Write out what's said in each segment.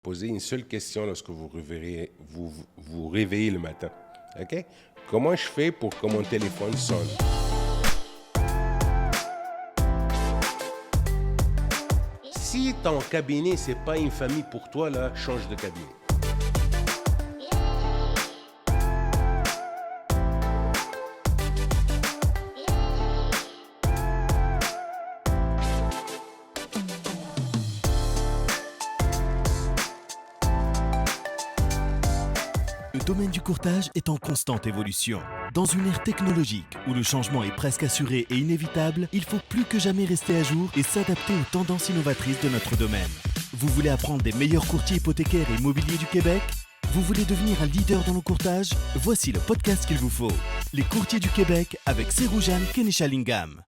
Posez une seule question lorsque vous réveillez le matin. OK? Comment je fais pour que mon téléphone sonne? Si ton cabinet, c'est pas une famille pour toi, là, change de cabinet. Le domaine du courtage est en constante évolution. Dans une ère technologique où le changement est presque assuré et inévitable, il faut plus que jamais rester à jour et s'adapter aux tendances innovatrices de notre domaine. Vous voulez apprendre des meilleurs courtiers hypothécaires et immobiliers du Québec? Vous voulez devenir un leader dans le courtage? Voici le podcast qu'il vous faut. Les courtiers du Québec avec Seroujane Kenishalingam.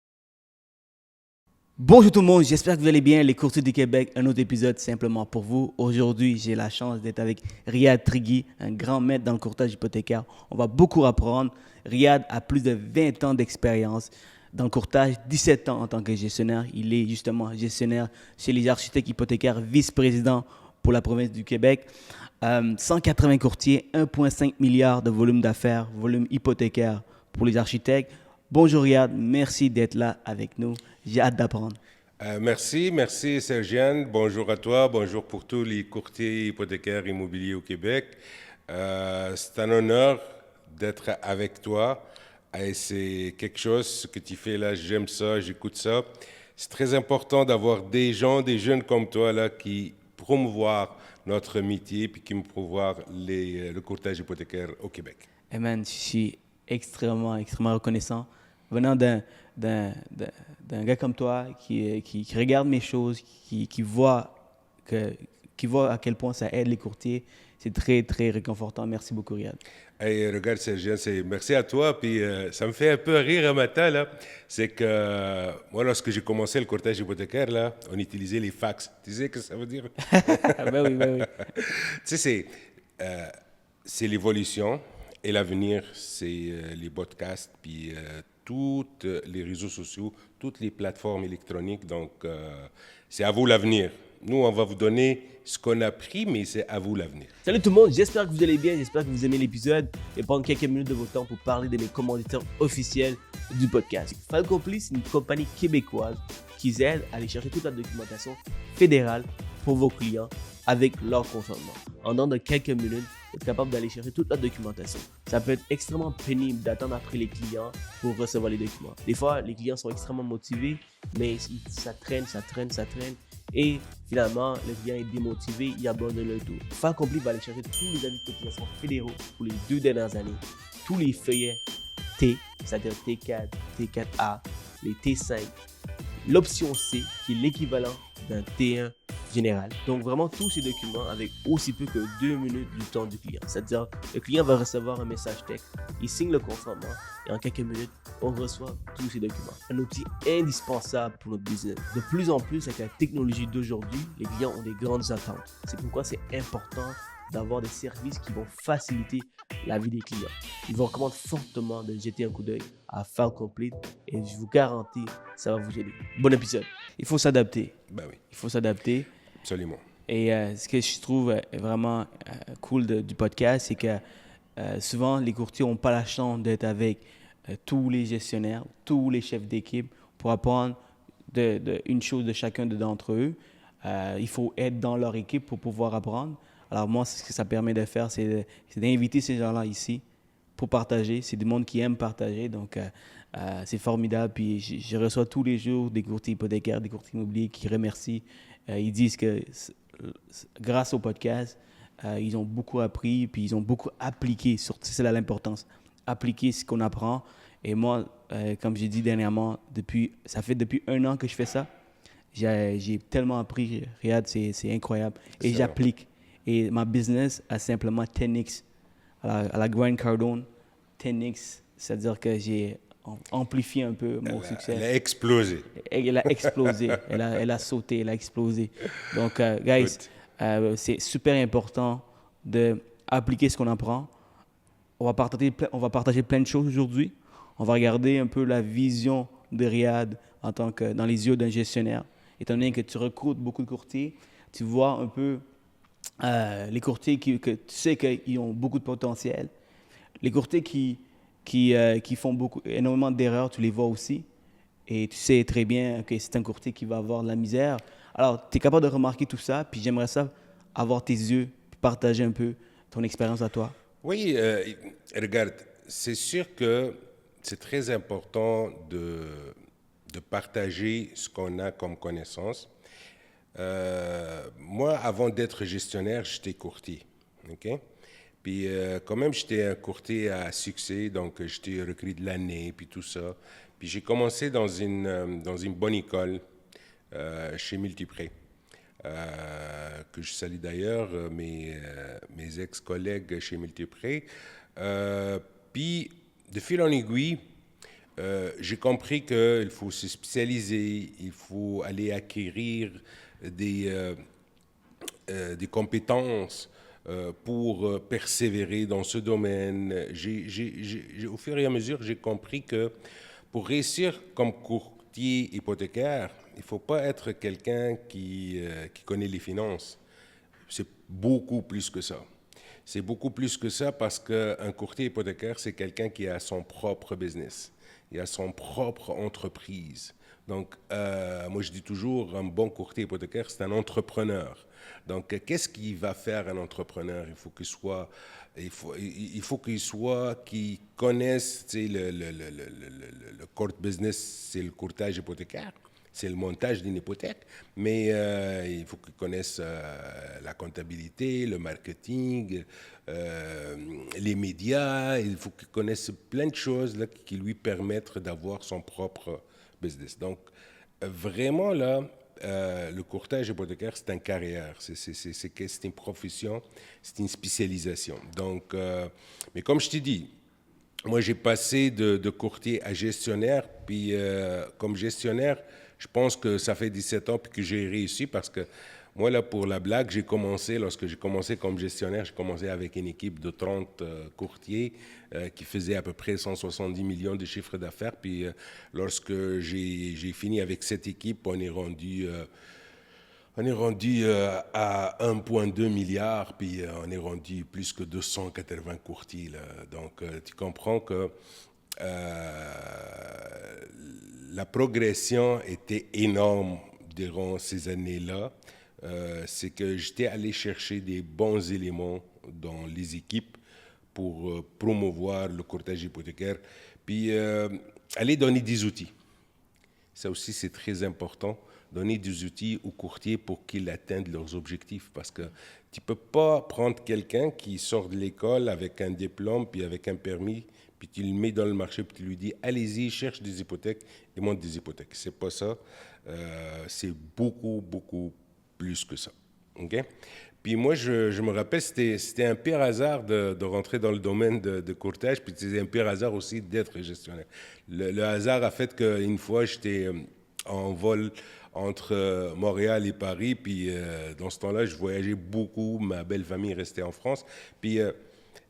Bonjour tout le monde, j'espère que vous allez bien. Les courtiers du Québec, un autre épisode simplement pour vous. Aujourd'hui, j'ai la chance d'être avec Riyad Trigui, un grand maître dans le courtage hypothécaire. On va beaucoup apprendre. Riyad a plus de 20 ans d'expérience dans le courtage, 17 ans en tant que gestionnaire. Il est justement gestionnaire chez les architectes hypothécaires, vice-président pour la province du Québec. 180 courtiers, 1,5 milliard de volume d'affaires, volume hypothécaire pour les architectes. Bonjour Riyad, merci d'être là avec nous. J'ai hâte d'apprendre. Merci Sergiane. Bonjour à toi, bonjour pour tous les courtiers hypothécaires immobiliers au Québec. C'est un honneur d'être avec toi. Et c'est quelque chose que tu fais là, j'aime ça, j'écoute ça. C'est très important d'avoir des gens, des jeunes comme toi là, qui promouvoient notre métier puis qui me promouvoient le courtage hypothécaire au Québec. Hey man, je suis extrêmement reconnaissant. Venant d'un gars comme toi qui regarde mes choses, qui voit à quel point ça aide les courtiers, c'est très, très réconfortant. Merci beaucoup, Riyad. Hey, regarde, Sergien, merci à toi. Puis ça me fait un peu rire un matin, là. C'est que moi, lorsque j'ai commencé le courtage hypothécaire, là, on utilisait les fax. Tu sais ce que ça veut dire? Ben oui. Tu sais, c'est l'évolution et l'avenir, c'est les podcasts, puis tous les réseaux sociaux, toutes les plateformes électroniques. Donc, c'est à vous l'avenir. Nous, on va vous donner ce qu'on a pris, mais c'est à vous l'avenir. Salut tout le monde, j'espère que vous allez bien, j'espère que vous aimez l'épisode et prendre quelques minutes de votre temps pour parler de mes commanditaires officiels du podcast. Falcoply, c'est une compagnie québécoise qui aide à aller chercher toute la documentation fédérale pour vos clients avec leur consentement. En dedans de quelques minutes, vous êtes capable d'aller chercher toute la documentation. Ça peut être extrêmement pénible d'attendre après les clients pour recevoir les documents. Des fois, les clients sont extrêmement motivés, mais ça traîne. Et finalement, le client est démotivé, il abandonne le tout. Falcoply va aller chercher tous les avis de cotisation fédéraux pour les 2 dernières années, tous les feuillets T, c'est-à-dire T4, T4A, les T5, l'option C qui est l'équivalent d'un T1 général. Donc vraiment tous ces documents avec aussi peu que 2 minutes du temps du client. C'est-à-dire le client va recevoir un message texte, il signe le consentement et en quelques minutes, on reçoit tous ces documents. Un outil indispensable pour notre business. De plus en plus avec la technologie d'aujourd'hui, les clients ont des grandes attentes. C'est pourquoi c'est important d'avoir des services qui vont faciliter la vie des clients. Je vous recommande fortement de jeter un coup d'œil à Falcoply et je vous garantis, ça va vous aider. Bon épisode. Il faut s'adapter. Ben oui. Il faut s'adapter. Absolument. Et ce que je trouve vraiment cool du podcast, c'est que souvent, les courtiers n'ont pas la chance d'être avec tous les gestionnaires, tous les chefs d'équipe pour apprendre une chose de chacun d'entre eux. Il faut être dans leur équipe pour pouvoir apprendre. Alors moi, ce que ça permet de faire, c'est d'inviter ces gens-là ici pour partager. C'est du monde qui aime partager, donc c'est formidable. Puis je reçois tous les jours des courtiers hypothécaires, des courtiers immobiliers qui remercient. Ils disent que grâce au podcast, ils ont beaucoup appris, puis ils ont beaucoup appliqué. C'est là l'importance. Appliquer ce qu'on apprend. Et moi, comme j'ai dit dernièrement, ça fait depuis 1 an que je fais ça. J'ai tellement appris, Riyad, c'est incroyable. Et j'applique. Et ma business a simplement 10x. À la Grant Cardone, 10x, c'est-à-dire que j'ai amplifié un peu mon succès. Elle a explosé. Elle a explosé. Elle a sauté, elle a explosé. Donc, guys, c'est super important d'appliquer ce qu'on apprend. On va partager plein de choses aujourd'hui. On va regarder un peu la vision de Riyad dans les yeux d'un gestionnaire. Étant donné que tu recrutes beaucoup de courtiers, tu vois un peu les courtiers que tu sais qu'ils ont beaucoup de potentiel, les courtiers qui font énormément d'erreurs, tu les vois aussi. Et tu sais très bien que c'est un courtier qui va avoir de la misère. Alors, tu es capable de remarquer tout ça, puis j'aimerais ça avoir tes yeux, puis partager un peu ton expérience à toi. Oui, regarde, c'est sûr que c'est très important de partager ce qu'on a comme connaissance. Moi, avant d'être gestionnaire, j'étais courtier. OK? Puis, quand même, j'étais un courtier à succès, donc j'étais recruté de l'année, puis tout ça. Puis, j'ai commencé dans une bonne école chez Multipré. Que je salue d'ailleurs, mes ex-collègues chez Multipré. Puis, de fil en aiguille, j'ai compris qu'il faut se spécialiser, il faut aller acquérir des compétences pour persévérer dans ce domaine. Au fur et à mesure, j'ai compris que pour réussir comme courtier hypothécaire, il ne faut pas être quelqu'un qui connaît les finances. C'est beaucoup plus que ça. C'est beaucoup plus que ça parce qu'un courtier hypothécaire, c'est quelqu'un qui a son propre business. Il a son propre entreprise. Donc, moi, je dis toujours, un bon courtier hypothécaire, c'est un entrepreneur. Donc, qu'est-ce qu'il va faire un entrepreneur? Il faut qu'il soit, qu'il connaisse, tu sais, le core business, c'est le courtage hypothécaire. C'est le montage d'une hypothèque, mais il faut qu'ils connaissent la comptabilité, le marketing, les médias. Il faut qu'ils connaissent plein de choses là, qui lui permettent d'avoir son propre business. Donc, vraiment, là, le courtage hypothécaire, c'est une carrière, c'est une profession, c'est une spécialisation. Donc, mais comme je t'ai dit, moi, j'ai passé de courtier à gestionnaire, puis comme gestionnaire, je pense que ça fait 17 ans puis que j'ai réussi parce que moi, là, pour la blague, lorsque j'ai commencé comme gestionnaire, j'ai commencé avec une équipe de 30 courtiers qui faisaient à peu près 170 millions de chiffre d'affaires. Puis lorsque j'ai fini avec cette équipe, on est rendu à 1,2 milliard, puis on est rendu plus que 280 courtiers. Là. Donc, tu comprends que la progression était énorme durant ces années-là. C'est que j'étais allé chercher des bons éléments dans les équipes pour promouvoir le courtage hypothécaire, puis aller donner des outils. Ça aussi, c'est très important, donner des outils aux courtiers pour qu'ils atteignent leurs objectifs. Parce que tu ne peux pas prendre quelqu'un qui sort de l'école avec un diplôme puis avec un permis, puis tu le mets dans le marché, puis tu lui dis, allez-y, cherche des hypothèques et monte des hypothèques. C'est pas ça. C'est beaucoup, beaucoup plus que ça. OK? Puis moi, je me rappelle, c'était un pire hasard de rentrer dans le domaine de courtage, puis c'était un pire hasard aussi d'être gestionnaire. Le hasard a fait qu'une fois, j'étais en vol entre Montréal et Paris, puis dans ce temps-là, je voyageais beaucoup, ma belle famille restait en France, puis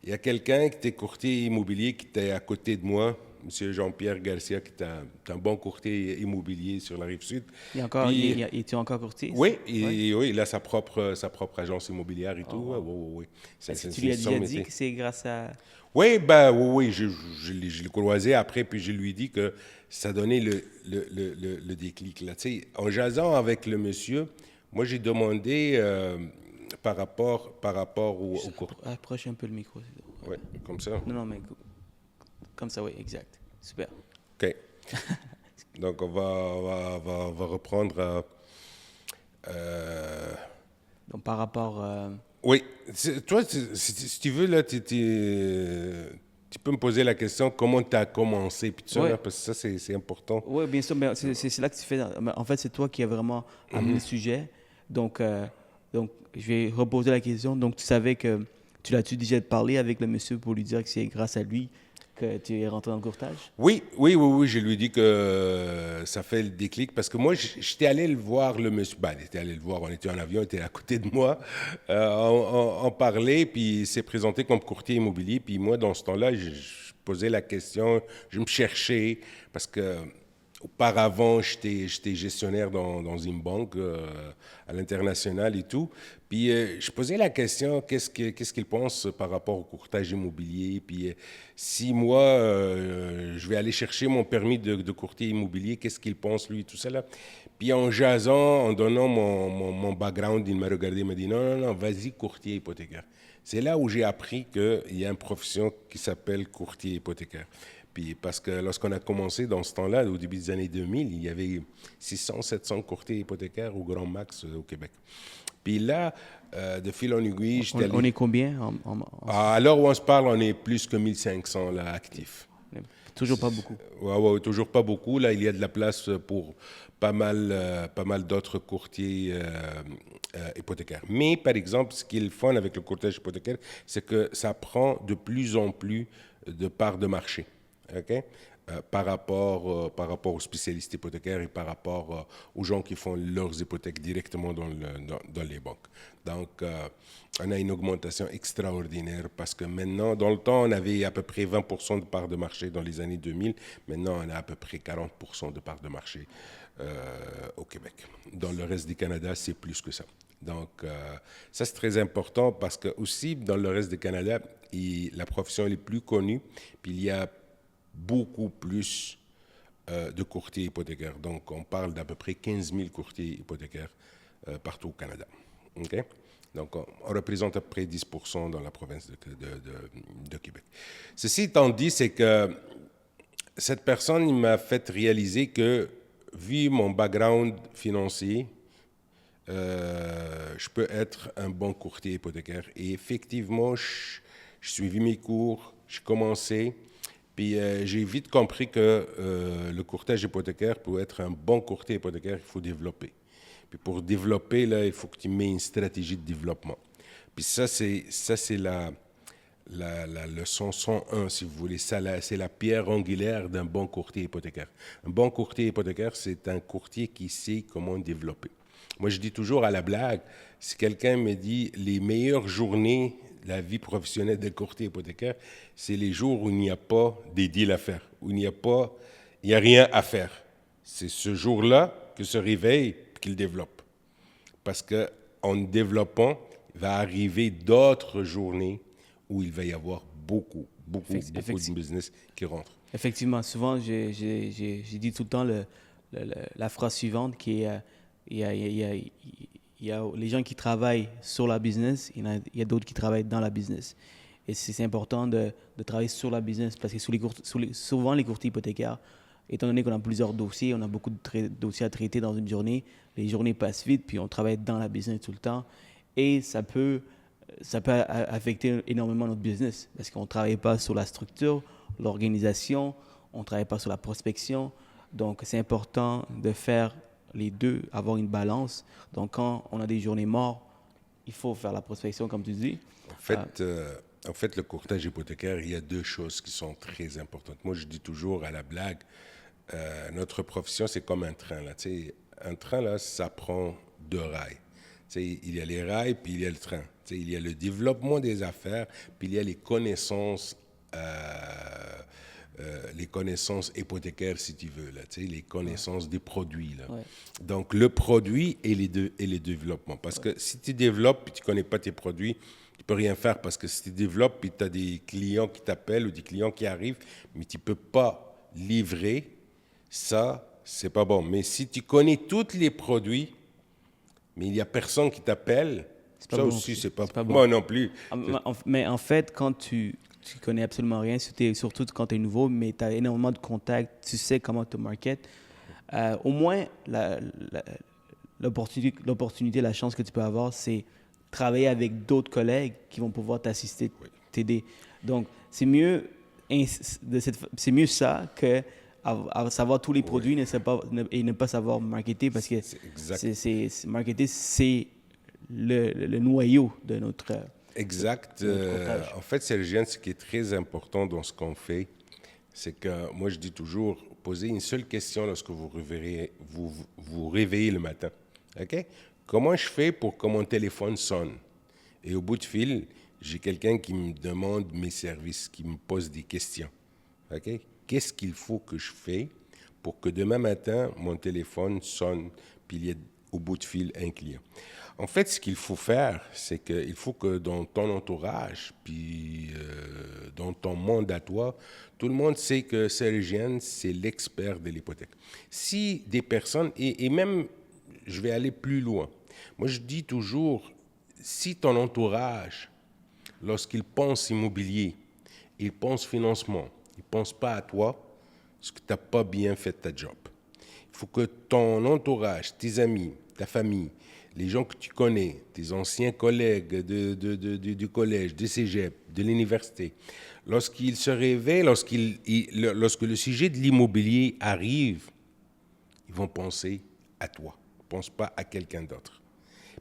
il y a quelqu'un qui était courtier immobilier qui était à côté de moi, M. Jean-Pierre Garcia, qui est un bon courtier immobilier sur la Rive-Sud. Es-tu encore courtier? Oui, oui, il a sa propre agence immobilière et tout. Wow. Oui. Est-ce que tu lui as déjà dit que c'est grâce à... Oui, je l'ai croisé après, puis je lui ai dit que ça donnait le déclic. Là. Tu sais, en jasant avec le monsieur, moi, j'ai demandé par rapport au cours. Approche un peu le micro. Oui, comme ça. Non, mais comme ça, oui, exact. Super. OK. Donc, on va reprendre... Donc, par rapport... Oui. Toi, si tu veux, là, tu peux me poser la question comment tu as commencé, puis tout ça, là, parce que ça, c'est important. Oui, bien sûr, mais c'est là que tu fais... En fait, c'est toi qui as vraiment amené le sujet. Donc, je vais reposer la question. Donc, tu savais que... Tu l'as-tu déjà parlé avec le monsieur pour lui dire que c'est grâce à lui que tu es rentré dans le courtage? Oui, je lui ai dit que ça fait le déclic parce que moi, j'étais allé le voir, le monsieur. Ben, il était allé le voir, on était en avion, il était à côté de moi. On parlait, puis il s'est présenté comme courtier immobilier. Puis moi, dans ce temps-là, je posais la question, je me cherchais parce que auparavant, j'étais gestionnaire dans une banque à l'international et tout. Puis je posais la question, qu'est-ce qu'il pense par rapport au courtage immobilier? Puis si moi, je vais aller chercher mon permis de courtier immobilier, qu'est-ce qu'il pense, lui, tout ça là? Puis en jasant, en donnant mon background, il m'a regardé, il m'a dit, non, non, non, vas-y, courtier hypothécaire. C'est là où j'ai appris qu'il y a une profession qui s'appelle courtier hypothécaire. Puis parce que lorsqu'on a commencé dans ce temps-là, au début des années 2000, il y avait 600, 700 courtiers hypothécaires au grand max au Québec. Puis là, de fil en aiguille, j'étais allé... On est combien À l'heure où on se parle, on est plus que 1500 là, actifs. Toujours pas beaucoup. Ouais, toujours pas beaucoup. Là, il y a de la place pour pas mal d'autres courtiers hypothécaires. Mais, par exemple, ce qui est le fun avec le courtage hypothécaire, c'est que ça prend de plus en plus de parts de marché. OK? Par rapport aux spécialistes hypothécaires et par rapport aux gens qui font leurs hypothèques directement dans les banques. Donc, on a une augmentation extraordinaire parce que maintenant, dans le temps, on avait à peu près 20% de parts de marché dans les années 2000. Maintenant, on a à peu près 40% de parts de marché au Québec. Dans le reste du Canada, c'est plus que ça. Donc, ça, c'est très important parce que aussi, dans le reste du Canada, la profession est plus connue, puis il y a beaucoup plus de courtiers hypothécaires. Donc, on parle d'à peu près 15 000 courtiers hypothécaires partout au Canada. Okay? Donc, on représente à peu près 10% dans la province de Québec. Ceci étant dit, c'est que cette personne il m'a fait réaliser que, vu mon background financier, je peux être un bon courtier hypothécaire. Et effectivement, je suivi mes cours, j'ai commencé. Puis j'ai vite compris que le courtage hypothécaire, pour être un bon courtier hypothécaire, il faut développer. Puis pour développer, là, il faut que tu mets une stratégie de développement. Puis ça, c'est la leçon 101, si vous voulez. C'est la pierre angulaire d'un bon courtier hypothécaire. Un bon courtier hypothécaire, c'est un courtier qui sait comment développer. Moi, je dis toujours à la blague, si quelqu'un me dit les meilleures journées la vie professionnelle d'un courtier hypothécaire, c'est les jours où il n'y a pas des deals à faire, où il n'y a rien à faire. C'est ce jour-là que se réveille et qu'il développe. Parce qu'en développant, il va arriver d'autres journées où il va y avoir beaucoup de business qui rentrent. Effectivement, souvent, j'ai dit tout le temps la phrase suivante qui est il y a les gens qui travaillent sur la business, il y a d'autres qui travaillent dans la business. Et c'est important de travailler sur la business parce que souvent, les courtiers hypothécaires, étant donné qu'on a plusieurs dossiers, on a beaucoup de dossiers à traiter dans une journée, les journées passent vite, puis on travaille dans la business tout le temps. Et ça peut affecter énormément notre business parce qu'on ne travaille pas sur la structure, l'organisation, on ne travaille pas sur la prospection. Donc, c'est important de faire les deux, avoir une balance. Donc, quand on a des journées mortes, il faut faire la prospection, comme tu dis. En fait, le courtage hypothécaire, il y a deux choses qui sont très importantes. Moi, je dis toujours à la blague, notre profession, c'est comme un train. Là. Un train, là, ça prend deux rails. Il y a les rails, puis il y a le train. Il y a le développement des affaires, puis il y a les connaissances hypothécaires, si tu veux, là, les connaissances des produits. Là. Ouais. Donc, le produit et les développements. Parce que si tu développes et tu ne connais pas tes produits, tu ne peux rien faire. Parce que si tu développes et tu as des clients qui t'appellent ou des clients qui arrivent, mais tu ne peux pas livrer, ça, c'est pas bon. Mais si tu connais tous les produits, mais il n'y a personne qui t'appelle, ça bon aussi, c'est pas bon. Moi non plus. Mais en fait, quand tu connais absolument rien, surtout quand tu es nouveau, mais tu as énormément de contacts, tu sais comment te market, au moins, l'opportunité, la chance que tu peux avoir, c'est travailler avec d'autres collègues qui vont pouvoir t'assister, t'aider. Donc, c'est mieux ça que à savoir tous les produits et ne pas savoir marketer parce que marketer, c'est le noyau de notre... Exact. En fait, Sergiane, ce qui est très important dans ce qu'on fait, c'est que moi, je dis toujours, posez une seule question lorsque vous réveillez le matin. OK? Comment je fais pour que mon téléphone sonne? Et au bout de fil, j'ai quelqu'un qui me demande mes services, qui me pose des questions. OK? Qu'est-ce qu'il faut que je fais pour que demain matin, mon téléphone sonne, puis il y ait au bout de fil un client. En fait, ce qu'il faut faire, c'est qu'il faut que dans ton entourage, puis dans ton monde à toi, tout le monde sait que Sergian, c'est l'expert de l'hypothèque. Si des personnes, et même, je vais aller plus loin. Moi, je dis toujours, si ton entourage, lorsqu'il pense immobilier, il pense financement, il ne pense pas à toi, parce que tu n'as pas bien fait ta job. Il faut que ton entourage, tes amis, ta famille, les gens que tu connais, tes anciens collègues du collège, du cégep, de l'université, lorsqu'ils se réveillent, lorsque le sujet de l'immobilier arrive, ils vont penser à toi. Ils ne pensent pas à quelqu'un d'autre.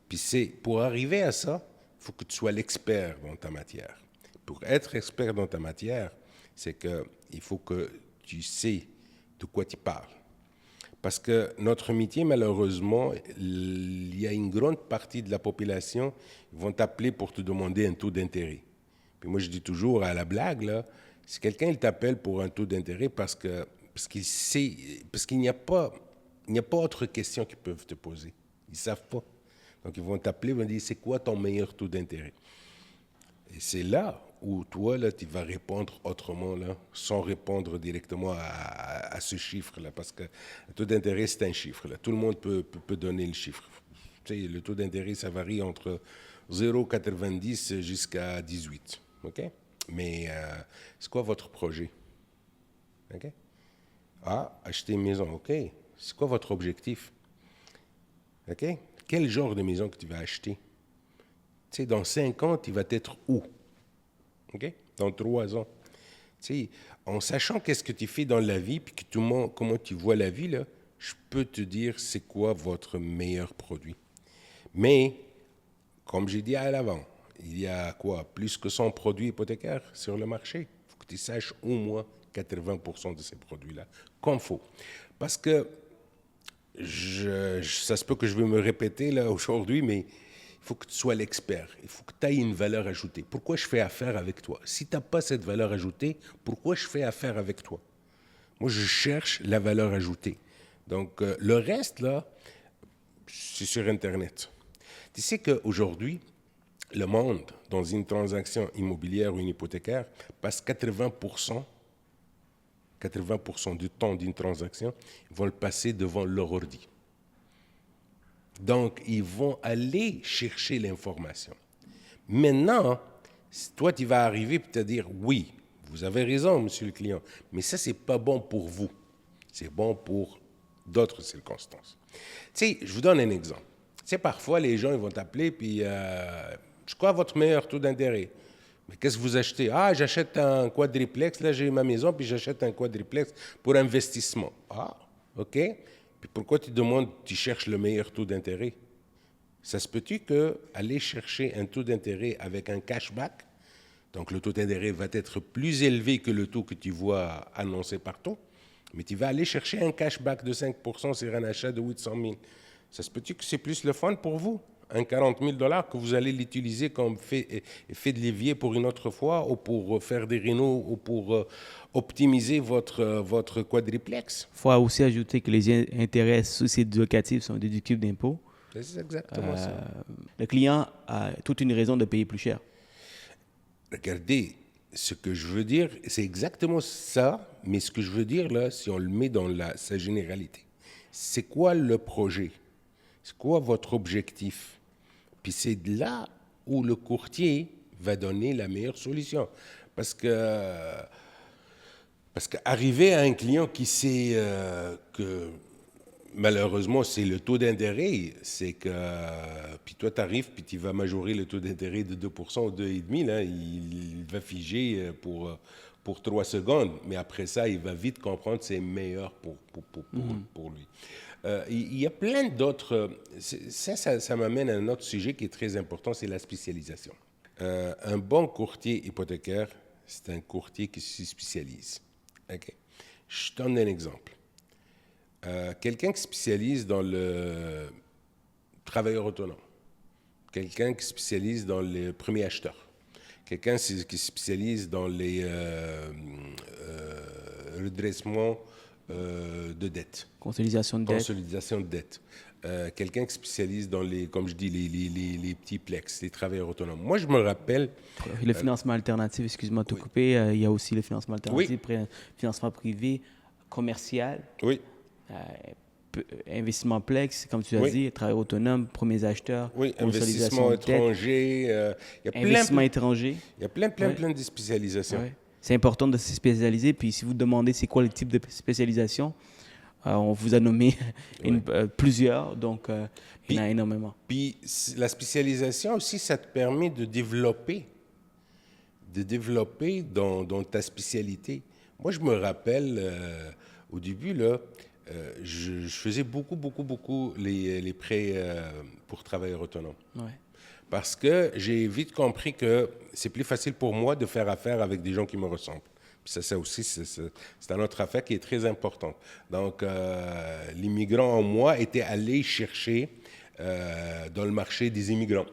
Puis pour arriver à ça, il faut que tu sois l'expert dans ta matière. Pour être expert dans ta matière, c'est qu'il faut que tu sais de quoi tu parles. Parce que notre métier, malheureusement, il y a une grande partie de la population qui vont t'appeler pour te demander un taux d'intérêt. Puis moi, je dis toujours à la blague, là, si quelqu'un il t'appelle pour un taux d'intérêt parce qu'il n'y a pas autre question qu'ils peuvent te poser. Ils ne savent pas. Donc, ils vont t'appeler, ils vont dire, c'est quoi ton meilleur taux d'intérêt? Et c'est là où toi, là, tu vas répondre autrement, là, sans répondre directement à ce chiffre-là, parce que le taux d'intérêt, c'est un chiffre. Là. Tout le monde peut donner le chiffre. Tu sais, le taux d'intérêt, ça varie entre 0,90 jusqu'à 18. OK? Mais c'est quoi votre projet? OK? Ah, acheter une maison. OK. C'est quoi votre objectif? OK? Quel genre de maison que tu vas acheter? Tu sais, dans 5 ans, tu vas être où? OK? Dans 3 ans. Tu sais, en sachant qu'est-ce que tu fais dans la vie, puis comment tu vois la vie, là, je peux te dire c'est quoi votre meilleur produit. Mais, comme j'ai dit à l'avant, il y a quoi? Plus que 100 produits hypothécaires sur le marché. Il faut que tu saches au moins 80% de ces produits-là, comme il faut. Parce que, ça se peut que je vais me répéter là aujourd'hui, mais il faut que tu sois l'expert. Il faut que tu aies une valeur ajoutée. Pourquoi je fais affaire avec toi? Si tu n'as pas cette valeur ajoutée, pourquoi je fais affaire avec toi? Moi, je cherche la valeur ajoutée. Donc, le reste, là, c'est sur Internet. Tu sais qu'aujourd'hui, le monde, dans une transaction immobilière ou une hypothécaire, passe 80% du temps d'une transaction, ils vont le passer devant leur ordi. Donc, ils vont aller chercher l'information. Maintenant, toi, tu vas arriver et te dire, oui, vous avez raison, monsieur le client, mais ça, c'est pas bon pour vous. C'est bon pour d'autres circonstances. Tu sais, je vous donne un exemple. Tu sais, parfois, les gens, ils vont t'appeler, puis, c'est quoi votre meilleur taux d'intérêt? Mais qu'est-ce que vous achetez? Ah, j'achète un quadriplex, là, j'ai ma maison, puis j'achète un quadriplex pour investissement. Ah, OK. Puis pourquoi tu cherches le meilleur taux d'intérêt? Ça se peut-tu qu'aller chercher un taux d'intérêt avec un cashback, donc le taux d'intérêt va être plus élevé que le taux que tu vois annoncé partout, mais tu vas aller chercher un cashback de 5% sur un achat de 800 000. Ça se peut-tu que c'est plus le fun pour vous? Un 40 000 $ que vous allez l'utiliser comme fait de levier pour une autre fois, ou pour faire des rénaux, ou pour optimiser votre quadriplex. Il faut aussi ajouter que les intérêts sociétés locatifs sont déductibles d'impôts. C'est exactement ça. Le client a toute une raison de payer plus cher. Regardez, ce que je veux dire, c'est exactement ça, mais ce que je veux dire là, si on le met dans sa généralité, c'est quoi le projet? C'est quoi votre objectif? Puis c'est de là où le courtier va donner la meilleure solution. Parce qu'arriver à un client qui sait que malheureusement c'est le taux d'intérêt, c'est que puis toi tu arrives puis tu vas majorer le taux d'intérêt de 2% ou 2,5%, là, il va figer pour 3 secondes, mais après ça il va vite comprendre que c'est meilleur pour lui. Il y a plein d'autres... Ça m'amène à un autre sujet qui est très important, c'est la spécialisation. Un bon courtier hypothécaire, c'est un courtier qui se spécialise. Okay? Je donne un exemple. Quelqu'un qui spécialise dans le travailleur autonome, quelqu'un qui spécialise dans les premiers acheteurs, quelqu'un qui spécialise dans les redressements de dette. Consolidation de dette. Consolidation de dette. Quelqu'un qui spécialise dans les, comme je dis, les petits plex, les travailleurs autonomes. Moi, je me rappelle... Le financement alternatif, excuse-moi de te couper, il y a aussi le financement alternatif, financement privé, commercial, investissement plex, comme tu as dit, travailleurs autonomes, premiers acheteurs, investissement étranger, investissement étranger. Il y a plein de spécialisations. Ouais. C'est important de se spécialiser, puis si vous demandez c'est quoi le type de spécialisation, on vous a nommé plusieurs, donc il y en a énormément. Puis la spécialisation aussi, ça te permet de développer dans ta spécialité. Moi, je me rappelle, au début, là, je faisais beaucoup les prêts pour travailleurs autonomes. Ouais. Parce que j'ai vite compris que c'est plus facile pour moi de faire affaire avec des gens qui me ressemblent. Puis ça aussi, c'est une autre affaire qui est très importante. Donc, l'immigrant en moi était allé chercher dans le marché des immigrants.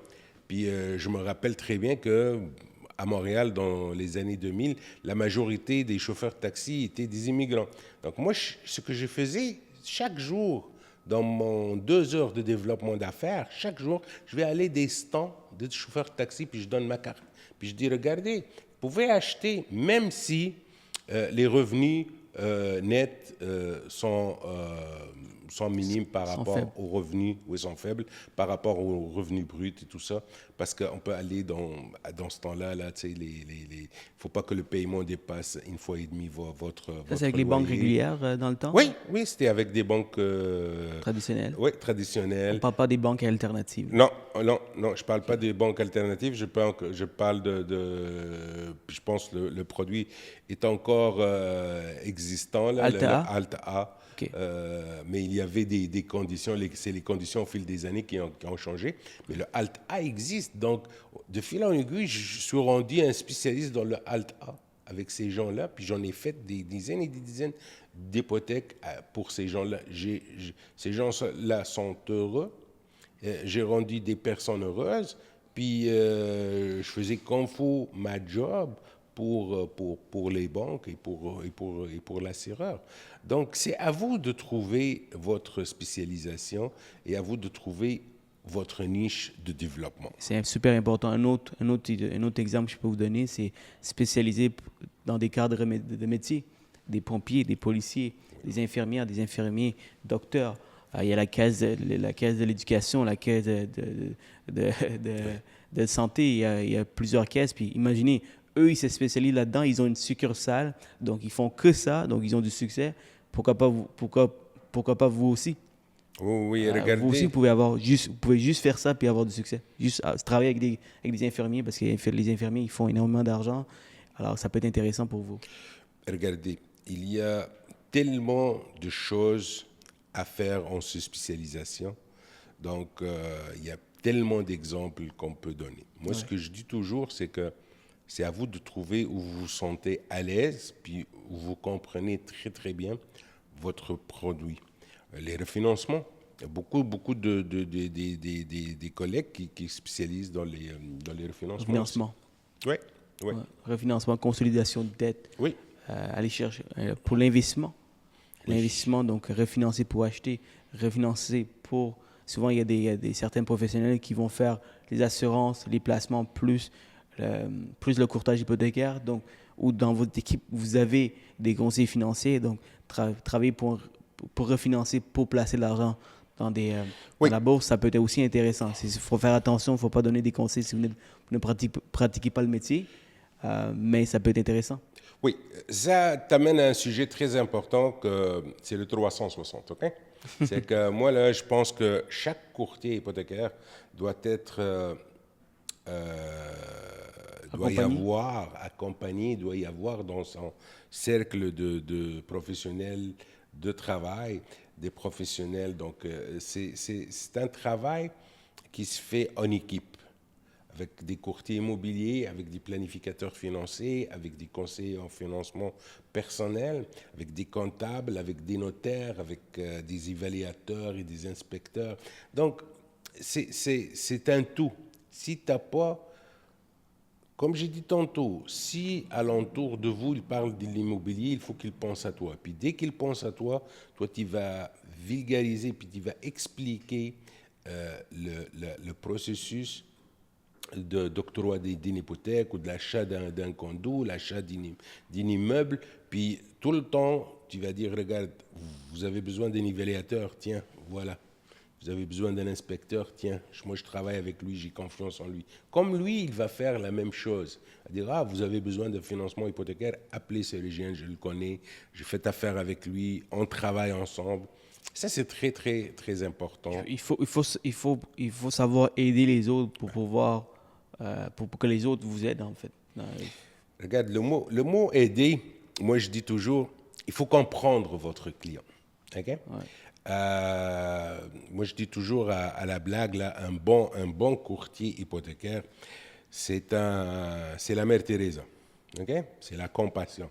Puis je me rappelle très bien que à Montréal, dans les années 2000, la majorité des chauffeurs de taxi étaient des immigrants. Donc moi, ce que je faisais chaque jour, dans mon 2 heures de développement d'affaires, chaque jour, je vais aller des stands de chauffeurs de taxi, puis je donne ma carte. Puis je dis, regardez, vous pouvez acheter, même si les revenus nets sont minimes par rapport aux revenus, sont faibles, par rapport aux revenus bruts et tout ça, parce qu'on peut aller dans ce temps-là, tu sais, il ne faut pas que le paiement dépasse 1,5 fois votre Ça, c'est avec les banques régulières dans le temps? Oui, c'était avec des banques... traditionnelles? Oui, traditionnelles. On ne parle pas des banques alternatives? Non, je ne parle pas des banques alternatives, je parle je pense que le produit est encore existant, là, Alt-A. Okay. Mais il y avait des conditions, c'est les conditions au fil des années qui ont changé. Mais le Alt-A existe. Donc, de fil en aiguille, je suis rendu un spécialiste dans le Alt-A avec ces gens-là. Puis j'en ai fait des dizaines et des dizaines d'hypothèques pour ces gens-là. Ces gens-là sont heureux. J'ai rendu des personnes heureuses. Puis je faisais comme faut ma job pour les banques et pour l'assureur. Donc, c'est à vous de trouver votre spécialisation et à vous de trouver votre niche de développement. C'est super important. Un autre exemple que je peux vous donner, c'est spécialiser dans des cadres de métier, des pompiers, des policiers, des infirmières, des infirmiers, docteurs. Il y a la caisse de l'éducation, la caisse de santé. Il y a plusieurs caisses. Puis imaginez, eux, ils se spécialisent là-dedans, ils ont une succursale, donc ils font que ça, donc ils ont du succès. Pourquoi pas vous aussi? Oui, regardez. Vous aussi, vous pouvez juste faire ça puis avoir du succès. Juste travailler avec des infirmiers, parce que les infirmiers, ils font énormément d'argent. Alors, ça peut être intéressant pour vous. Regardez, il y a tellement de choses à faire en spécialisation. Donc, il y a tellement d'exemples qu'on peut donner. Moi, ce que je dis toujours, c'est que c'est à vous de trouver où vous vous sentez à l'aise, puis où vous comprenez très, très bien votre produit. Les refinancements, il y a beaucoup des collègues qui spécialisent dans les refinancements. Refinancement. Oui. Refinancement, consolidation de dette. Oui. Aller chercher pour l'investissement. L'investissement, donc refinancer pour acheter, refinancer pour... Souvent, il y a certains professionnels qui vont faire les assurances, les placements, plus le courtage hypothécaire. Donc, ou dans votre équipe, vous avez des conseillers financiers, donc travailler pour refinancer, pour placer de l'argent dans la bourse, ça peut être aussi intéressant. Il faut faire attention, il ne faut pas donner des conseils si vous ne pratiquez pas le métier, mais ça peut être intéressant. Oui, ça t'amène à un sujet très important, que c'est le 360, OK? C'est que moi, là, je pense que chaque courtier hypothécaire doit être... doit y avoir accompagné, doit y avoir dans son cercle de professionnels de travail, des professionnels. Donc, c'est un travail qui se fait en équipe, avec des courtiers immobiliers, avec des planificateurs financiers, avec des conseillers en financement personnel, avec des comptables, avec des notaires, avec des évaluateurs et des inspecteurs. Donc, c'est un tout. Si tu n'as pas Comme j'ai dit tantôt, si alentour de vous, il parle de l'immobilier, il faut qu'il pense à toi. Puis dès qu'il pense à toi, toi, tu vas vulgariser, puis tu vas expliquer le processus d'octroi d'une hypothèque ou de l'achat d'un condo, l'achat d'un immeuble. Puis tout le temps, tu vas dire, regarde, vous avez besoin d'un nivellateur, tiens, voilà. Vous avez besoin d'un inspecteur, tiens, moi je travaille avec lui, j'ai confiance en lui. Comme lui, il va faire la même chose. Il va dire, vous avez besoin de financement hypothécaire, appelez Cérégien, je le connais, j'ai fait affaire avec lui, on travaille ensemble. Ça, c'est très, très, très important. Il faut savoir aider les autres pour pouvoir, pour que les autres vous aident, en fait. Regarde, le mot aider, moi je dis toujours, il faut comprendre votre client. OK? Ouais. Moi, je dis toujours à la blague, là, un bon courtier hypothécaire, c'est la mère Teresa. Okay? C'est la compassion.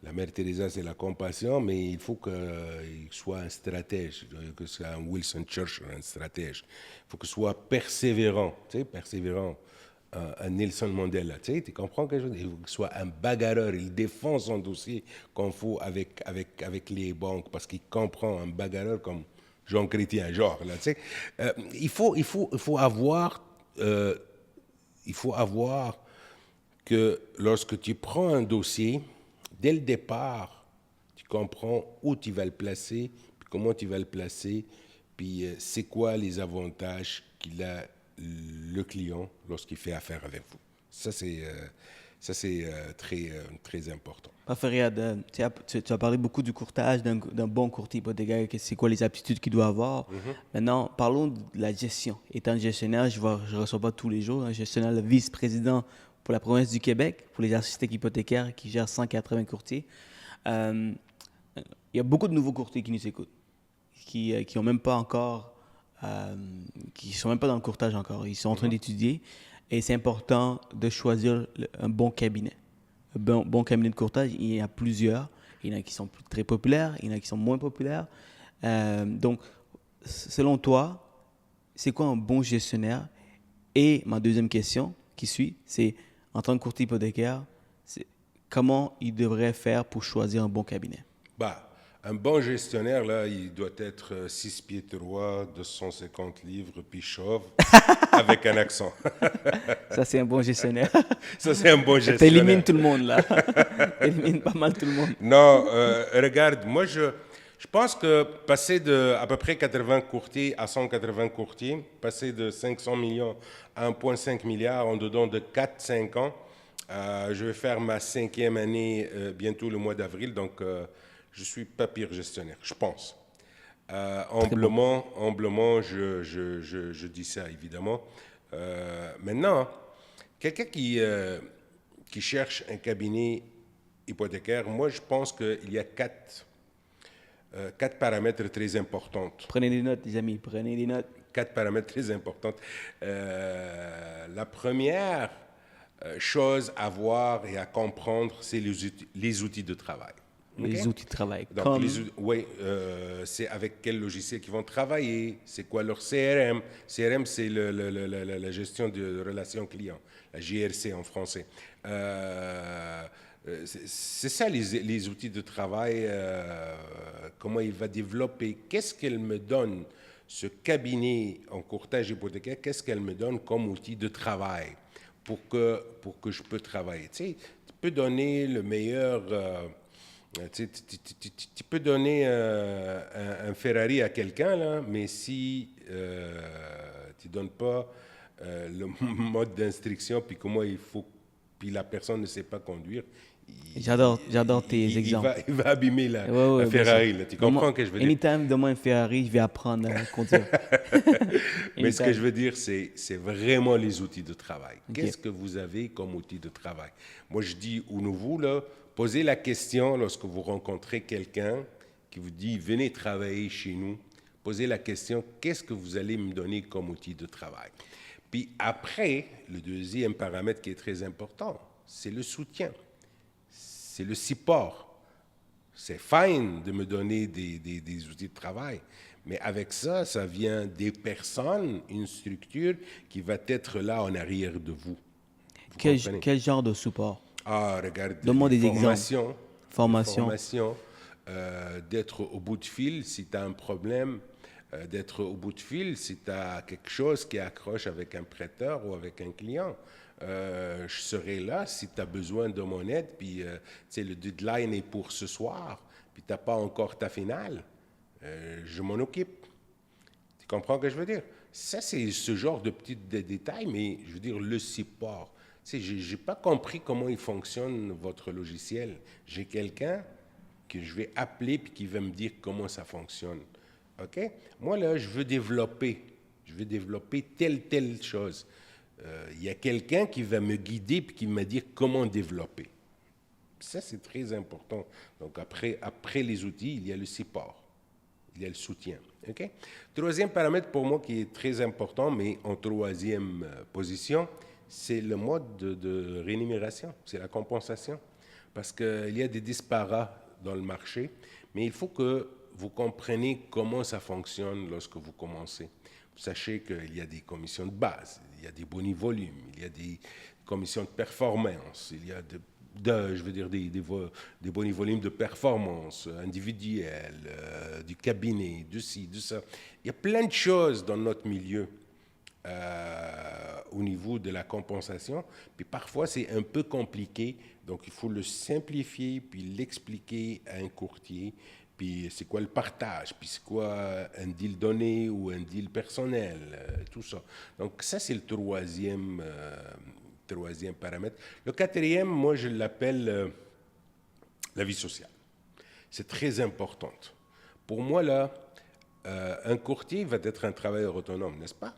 La mère Teresa, c'est la compassion, mais il faut qu'il soit un stratège, que ce soit un Wilson Churchill, un stratège. Il faut qu'il soit persévérant, tu sais, persévérant. Un Nelson Mandela, tu comprends quelque chose? Il faut qu'il soit un bagarreur, il défend son dossier comme il faut avec les banques, parce qu'il comprend un bagarreur comme Jean Chrétien, genre, là, tu sais. Il faut avoir que lorsque tu prends un dossier, dès le départ, tu comprends où tu vas le placer, puis comment tu vas le placer, puis c'est quoi les avantages qu'il a le client lorsqu'il fait affaire avec vous. Ça, c'est très important. Fariad, tu as parlé beaucoup du courtage, d'un bon courtier hypothécaire, c'est quoi les aptitudes qu'il doit avoir. Maintenant, parlons de la gestion. Étant gestionnaire, je ne reçois pas tous les jours, un gestionnaire, le vice-président pour la province du Québec, pour les architectes hypothécaires qui gèrent 180 courtiers. Il y a beaucoup de nouveaux courtiers qui nous écoutent, qui ont même pas encore, qui sont même pas dans le courtage encore. Ils sont en train d'étudier et c'est important de choisir un bon cabinet. Un bon cabinet de courtage, il y en a plusieurs. Il y en a qui sont très populaires, il y en a qui sont moins populaires. Donc, selon toi, c'est quoi un bon gestionnaire? Et ma deuxième question qui suit, c'est en tant que courtier hypothécaire, comment il devrait faire pour choisir un bon cabinet? Un bon gestionnaire, là, il doit être 6 pieds 3, 250 livres, puis chauve, avec un accent. Ça, c'est un bon gestionnaire. Ça, c'est un bon gestionnaire. T'élimines tout le monde, là. T'élimines pas mal tout le monde. Non, regarde, moi, je pense que passer de à peu près 80 courtiers à 180 courtiers, passer de 500 millions à 1,5 milliard en dedans de 4-5 ans, je vais faire ma 5e année bientôt le mois d'avril, donc je suis pas pire gestionnaire, je pense. Humblement, je dis ça, évidemment. Maintenant, quelqu'un qui cherche un cabinet hypothécaire, moi, je pense qu'il y a quatre paramètres très importants. Prenez des notes, les amis, prenez des notes. 4 paramètres très importants. La première chose à voir et à comprendre, c'est les outils de travail. Les outils de travail. Donc, oui, c'est avec quel logiciel ils vont travailler, c'est quoi leur CRM. CRM, c'est la gestion de relations clients, la GRC en français. C'est ça les outils de travail, comment il va développer, qu'est-ce qu'elle me donne, ce cabinet en courtage hypothécaire, qu'est-ce qu'elle me donne comme outil de travail pour que je peux travailler. Tu sais, tu peux donner le meilleur... tu peux donner un Ferrari à quelqu'un, là, mais si tu ne donnes pas le mode d'instruction, puis comment il faut, puis la personne ne sait pas conduire, J'adore tes exemples. Il va abîmer la Ferrari. Là, tu comprends ce que je veux dire? Anytime, donne-moi un Ferrari, je vais apprendre à conduire. Mais ce que je veux dire, c'est vraiment les outils de travail. Okay. Qu'est-ce que vous avez comme outil de travail? Moi, je dis aux nouveaux, là, posez la question lorsque vous rencontrez quelqu'un qui vous dit « Venez travailler chez nous ». Posez la question « Qu'est-ce que vous allez me donner comme outil de travail ?» Puis après, le deuxième paramètre qui est très important, c'est le soutien. C'est le support. C'est fine de me donner des outils de travail, mais avec ça, ça vient des personnes, une structure qui va être là en arrière de vous. Vous Quel, comprenez? quel genre de support? Ah, regarde, Donne-moi les des exemples. formations, Formation. d'être au bout de fil si tu as un problème, d'être au bout de fil si tu as quelque chose qui accroche avec un prêteur ou avec un client. Je serai là si tu as besoin de mon aide, puis tu sais, le deadline est pour ce soir, puis tu n'as pas encore ta finale. Je m'en occupe. Tu comprends ce que je veux dire? Ça, c'est ce genre de petits détails, mais je veux dire, le support. Tu sais, je n'ai pas compris comment il fonctionne, votre logiciel. J'ai quelqu'un que je vais appeler puis qui va me dire comment ça fonctionne. OK? Moi, là, je veux développer. Je veux développer telle chose. Il y a quelqu'un qui va me guider puis qui va me dire comment développer. Ça, c'est très important. Donc, après les outils, il y a le support. Il y a le soutien. OK? Troisième paramètre pour moi qui est très important, mais en troisième position, c'est le mode de rémunération, c'est la compensation. Parce qu'il y a des disparates dans le marché, mais il faut que vous compreniez comment ça fonctionne lorsque vous commencez. Sachez qu'il y a des commissions de base, il y a des bonus volumes, il y a des commissions de performance, il y a je veux dire, des bonus volumes de performance individuelle, du cabinet, de ci, de ça. Il y a plein de choses dans notre milieu au niveau de la compensation. Puis parfois, c'est un peu compliqué. Donc, il faut le simplifier, puis l'expliquer à un courtier. Puis c'est quoi le partage, puis c'est quoi un deal donné ou un deal personnel, tout ça. Donc, ça, c'est le troisième paramètre. Le quatrième, moi, je l'appelle la vie sociale. C'est très importante. Pour moi, là, un courtier va être un travailleur autonome, n'est-ce pas?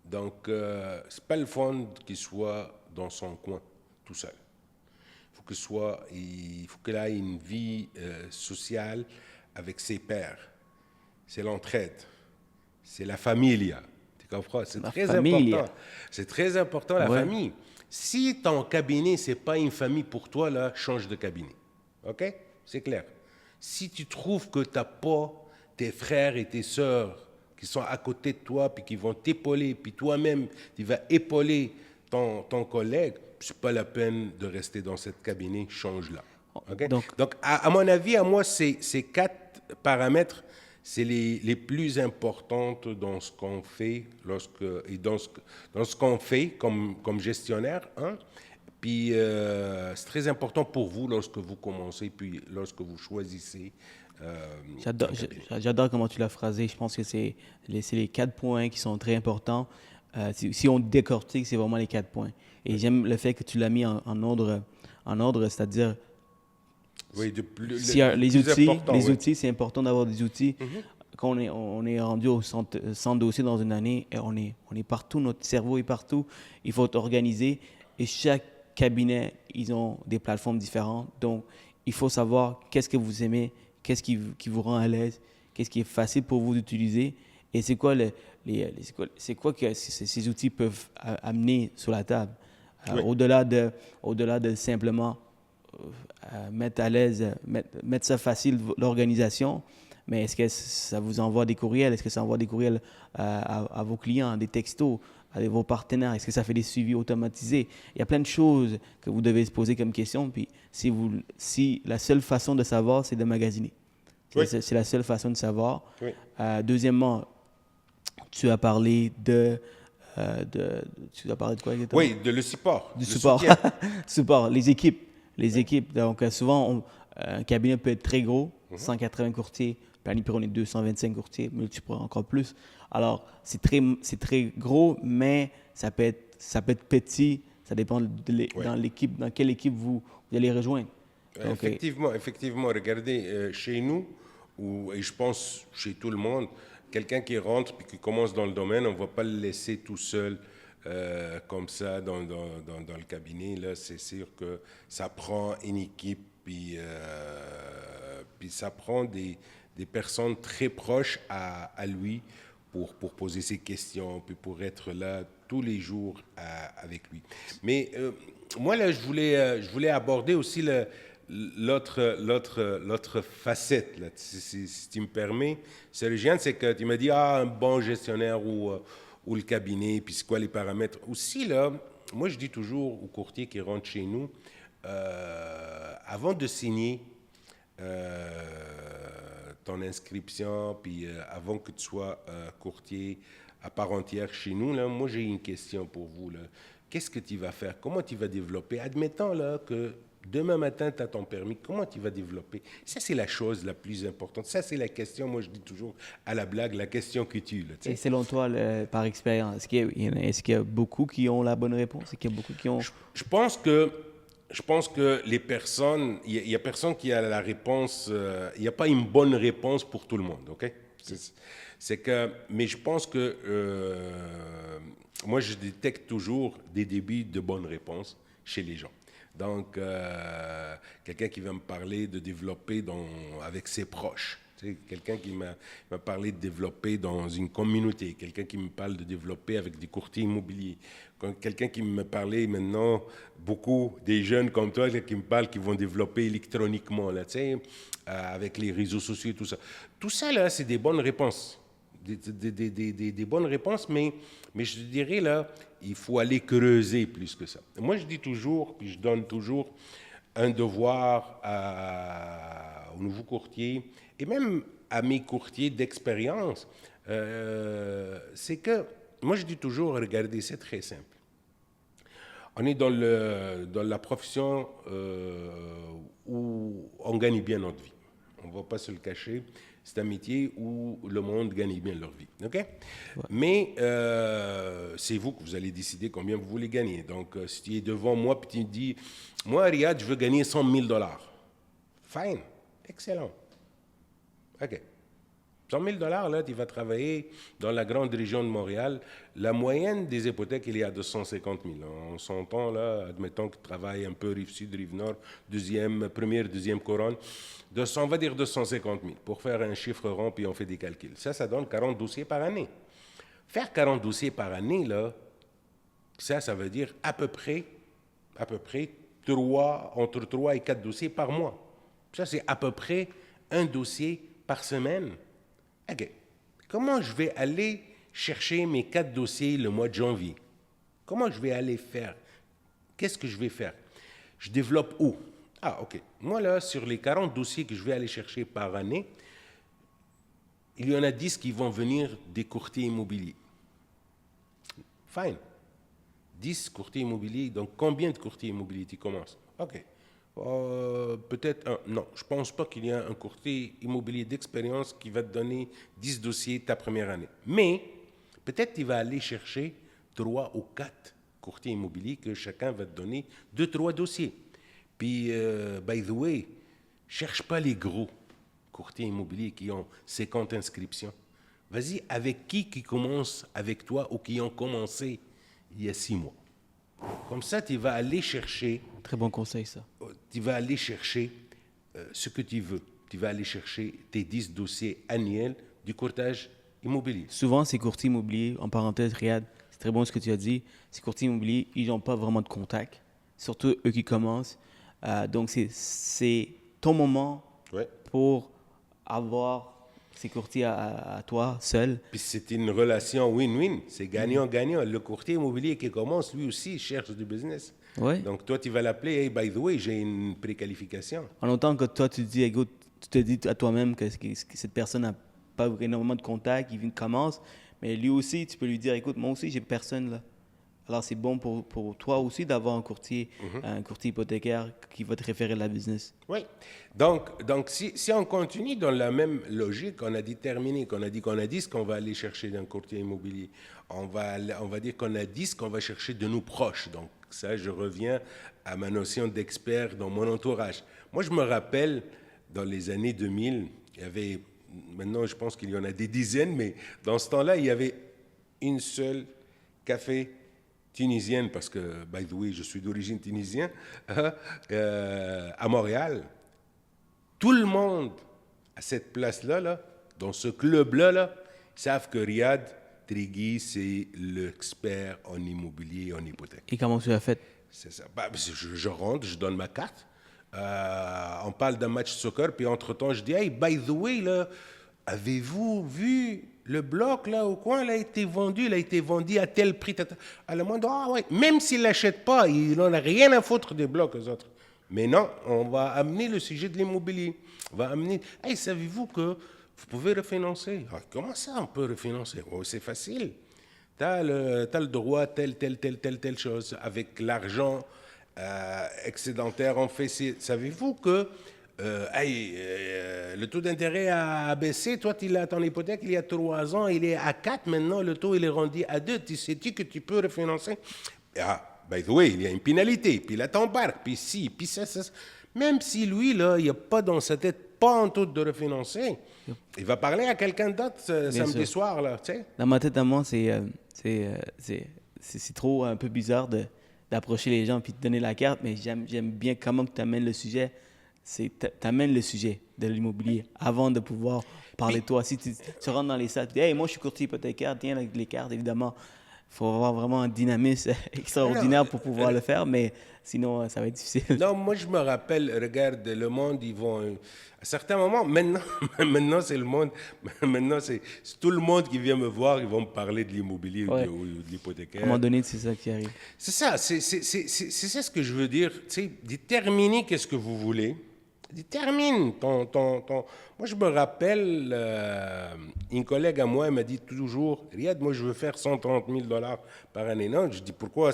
Donc, c'est pas le fond qu'il soit dans son coin, tout seul. Il faut qu'il ait une vie sociale avec ses pairs. C'est l'entraide. C'est la familia. Tu comprends? C'est La très familia. important. C'est très important, la Ouais. famille. Si ton cabinet, c'est pas une famille pour toi, là, change de cabinet. OK? C'est clair. Si tu trouves que tu n'as pas tes frères et tes sœurs qui sont à côté de toi, puis qui vont t'épauler, puis toi-même, tu vas épauler ton collègue, c'est pas la peine de rester dans cette cabinet, change-la. OK? Donc à mon avis, à moi, ces 4 paramètres, c'est les plus importantes dans ce qu'on fait dans ce qu'on fait comme gestionnaire. Hein? Puis c'est très important pour vous lorsque vous commencez, puis lorsque vous choisissez. J'adore, un cabinet. j'adore comment tu l'as phrasé. Je pense que c'est les 4 points qui sont très importants. Si on décortique, c'est vraiment les 4 points. Et j'aime le fait que tu l'as mis en ordre, c'est-à-dire Oui, les plus outils, important, oui. outils, c'est important d'avoir des outils. Quand on est rendu au centre dossier dans une année, et on est partout, notre cerveau est partout. Il faut être organisé. Et chaque cabinet, ils ont des plateformes différentes. Donc, il faut savoir qu'est-ce que vous aimez, qu'est-ce qui vous rend à l'aise, qu'est-ce qui est facile pour vous d'utiliser. Et c'est quoi c'est quoi que ces outils peuvent amener sur la table. Oui. Au-delà de simplement mettre à l'aise, mettre ça facile, l'organisation, mais est-ce que ça vous envoie des courriels? Est-ce que ça envoie des courriels à vos clients, des textos, à vos partenaires? Est-ce que ça fait des suivis automatisés? Il y a plein de choses que vous devez se poser comme question. Puis si la seule façon de savoir, c'est de magasiner. Oui. C'est la seule façon de savoir. Oui. Deuxièmement, tu as parlé tu as parlé de quoi exactement? Oui, le support. Du le support. soutien. Support, les équipes. Les équipes. Donc, souvent, un cabinet peut être très gros, 180 courtiers. Planiprix, on est 225 courtiers, Multiprix encore plus. Alors, c'est très gros, mais ça peut être petit. Ça dépend dans quelle équipe vous allez rejoindre. Donc, Effectivement. Regardez, chez nous, et je pense chez tout le monde, quelqu'un qui rentre et qui commence dans le domaine, on ne va pas le laisser tout seul comme ça dans le cabinet. Là, c'est sûr que ça prend une équipe, puis ça prend des personnes très proches à lui pour poser ses questions, puis pour être là tous les jours avec lui. Mais moi, là, je voulais aborder aussi l'autre facette, là, si tu me permets. Sergiane, c'est que tu m'as dit, un bon gestionnaire ou le cabinet, puis c'est quoi les paramètres. Aussi, là, moi, je dis toujours aux courtiers qui rentrent chez nous, avant de signer ton inscription, puis avant que tu sois courtier à part entière chez nous, là, moi, j'ai une question pour vous. Là. Qu'est-ce que tu vas faire? Comment tu vas développer? Admettons là, que demain matin, tu as ton permis. Comment tu vas développer? Ça, c'est la chose la plus importante. Ça, c'est la question, moi, je dis toujours à la blague, la question qui tue. Là, Et selon toi, par expérience, est-ce qu'il y a beaucoup qui ont la bonne réponse? Est-ce qu'il y a beaucoup qui ont... Je pense que les personnes, il y a personne qui a la réponse, il n'y a pas une bonne réponse pour tout le monde, OK? Mais je pense que moi, je détecte toujours des débuts de bonnes réponses chez les gens. Donc, quelqu'un qui va me parler de développer avec ses proches, quelqu'un qui m'a parlé de développer dans une communauté, quelqu'un qui me parle de développer avec des courtiers immobiliers, quelqu'un qui me parlait maintenant, beaucoup des jeunes comme toi qui me parlent qui vont développer électroniquement, là, avec les réseaux sociaux et tout ça. Tout ça, là, c'est des bonnes réponses. Des bonnes réponses, mais je dirais, là, il faut aller creuser plus que ça. Moi, je dis toujours, puis je donne toujours un devoir aux nouveaux courtiers, et même à mes courtiers d'expérience, c'est que, moi, je dis toujours, regardez, c'est très simple. On est dans la profession où on gagne bien notre vie. On ne va pas se le cacher. C'est un métier où le monde gagne bien leur vie. OK? Ouais. Mais c'est vous que vous allez décider combien vous voulez gagner. Donc, si tu es devant moi et tu me dis, moi, Riyad, je veux gagner 100 000 $. Fine. Excellent. OK. 100 000 $, là, tu vas travailler dans la grande région de Montréal. La moyenne des hypothèques, il est à 250 000. On s'entend, là, admettons que tu travailles un peu Rive-Sud, Rive-Nord, première, deuxième couronne. On va dire 250 000 pour faire un chiffre rond, puis on fait des calculs. Ça donne 40 dossiers par année. Faire 40 dossiers par année, là, ça veut dire à peu près entre 3 et 4 dossiers par mois. Ça, c'est à peu près un dossier par semaine. OK. Comment je vais aller chercher mes 4 dossiers le mois de janvier? Comment je vais aller faire? Qu'est-ce que je vais faire? Je développe où? Ah, OK. Moi, là, sur les 40 dossiers que je vais aller chercher par année, il y en a 10 qui vont venir des courtiers immobiliers. Fine. 10 courtiers immobiliers. Donc, combien de courtiers immobiliers tu commences? OK. Peut-être un. Non, je ne pense pas qu'il y ait un courtier immobilier d'expérience qui va te donner 10 dossiers ta première année. Mais peut-être tu vas aller chercher 3 ou 4 courtiers immobiliers que chacun va te donner 2-3 dossiers. Puis, by the way, cherche pas les gros courtiers immobiliers qui ont 50 inscriptions. Vas-y, avec qui commence avec toi ou qui ont commencé il y a 6 mois. Comme ça, tu vas aller chercher... Très bon conseil, ça. Tu vas aller chercher ce que tu veux. Tu vas aller chercher tes 10 dossiers annuels du courtage immobilier. Souvent, ces courtiers immobiliers, en parenthèse, Riyad, c'est très bon ce que tu as dit, ces courtiers immobiliers, ils n'ont pas vraiment de contact, surtout eux qui commencent. Donc, c'est ton moment pour avoir ces courtiers à toi, seul. Puis c'est une relation win-win. C'est gagnant-gagnant. Le courtier immobilier qui commence, lui aussi, cherche du business. Ouais. Donc, toi, tu vas l'appeler, hey, by the way, j'ai une préqualification. En autant que toi, tu te dis, écoute, tu te dis à toi-même que cette personne n'a pas énormément de contact, il commence, mais lui aussi, tu peux lui dire, écoute, moi aussi, j'ai personne là. Alors, c'est bon pour toi aussi d'avoir un courtier hypothécaire qui va te référer à la business. Oui. Donc si on continue dans la même logique, on a déterminé qu'on a dit qu'on a 10 qu'on va aller chercher d'un courtier immobilier. On va dire qu'on a 10 qu'on va chercher de nos proches. Donc, ça, je reviens à ma notion d'expert dans mon entourage. Moi, je me rappelle, dans les années 2000, il y avait, maintenant, je pense qu'il y en a des dizaines, mais dans ce temps-là, il y avait une seule café tunisienne, parce que, by the way, je suis d'origine tunisienne, à Montréal. Tout le monde à cette place-là, là, dans ce club-là, là, savent que Riyad Trigui, c'est l'expert en immobilier et en hypothèque. Et comment tu l'as fait? C'est ça. Je rentre, je donne ma carte. On parle d'un match soccer, puis entre-temps, je dis, hey, by the way, là, avez-vous vu le bloc là au coin, il a été vendu à tel prix. Alors, le monde, ah ouais, même s'il ne l'achète pas, il n'en a rien à foutre des blocs aux autres. Mais non, on va amener le sujet de l'immobilier. On va amener, hey, savez-vous que vous pouvez refinancer? Ah, comment ça on peut refinancer? Oh, c'est facile. Tu as le droit à telle chose. Avec l'argent excédentaire, on fait. Savez-vous que le taux d'intérêt a baissé? Toi, tu as ton hypothèque il y a 3 ans, il est à 4. Maintenant, le taux il est rendu à 2. Tu sais-tu que tu peux refinancer? Ah, by the way, il y a une pénalité. Puis là, t'embarques. Puis si, puis ça. Même si lui, là, il n'y a pas dans sa tête, pas en tout de refinancer, il va parler à quelqu'un d'autre samedi soir, là, tu sais. Dans ma tête à moi, c'est trop un peu bizarre d'approcher les gens puis de donner la carte, mais j'aime bien comment tu amènes le sujet. Tu amènes le sujet de l'immobilier avant de pouvoir parler de toi. Si tu rentres dans les salles, tu dis « Hey, moi, je suis courtier hypothécaire, tiens avec les cartes, évidemment. » Il faut avoir vraiment un dynamisme extraordinaire pour pouvoir le faire, mais sinon, ça va être difficile. Non, moi, je me rappelle, regarde, le monde, ils vont... À certains moments, maintenant c'est le monde, maintenant, c'est tout le monde qui vient me voir, ils vont me parler de l'immobilier ou de l'hypothécaire. À un moment donné, c'est ça qui arrive. C'est ça, c'est ça ce que je veux dire. Tu sais, déterminez qu'est-ce que vous voulez. Détermine ton... Moi, je me rappelle, une collègue à moi, elle m'a dit toujours, « Riyad, moi, je veux faire 130 000 $ par année. » Non, je dis, pourquoi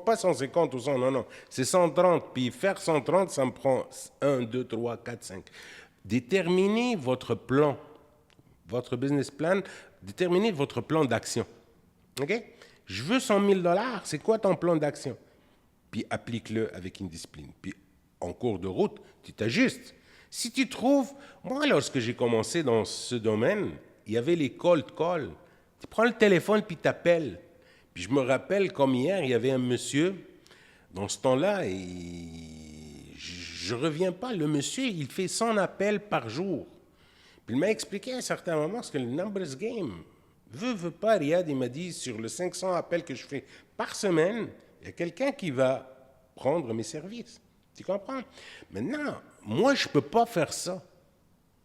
pas 150 ou 100? Non, non, c'est 130. Puis faire 130, ça me prend 1, 2, 3, 4, 5. Déterminez votre plan, votre business plan, déterminez votre plan d'action. OK? Je veux 100 000 $, c'est quoi ton plan d'action? Puis applique-le avec une discipline. Puis en cours de route, tu t'ajustes. Si tu trouves... Moi, lorsque j'ai commencé dans ce domaine, il y avait les cold calls. Tu prends le téléphone puis t'appelles. Puis je me rappelle, comme hier, il y avait un monsieur, dans ce temps-là, je ne reviens pas, le monsieur, il fait 100 appels par jour. Puis il m'a expliqué à un certain moment, parce que le numbers game, veut pas, Riyad, il m'a dit, sur les 500 appels que je fais par semaine, il y a quelqu'un qui va prendre mes services. Tu comprends? Maintenant, moi, je ne peux pas faire ça.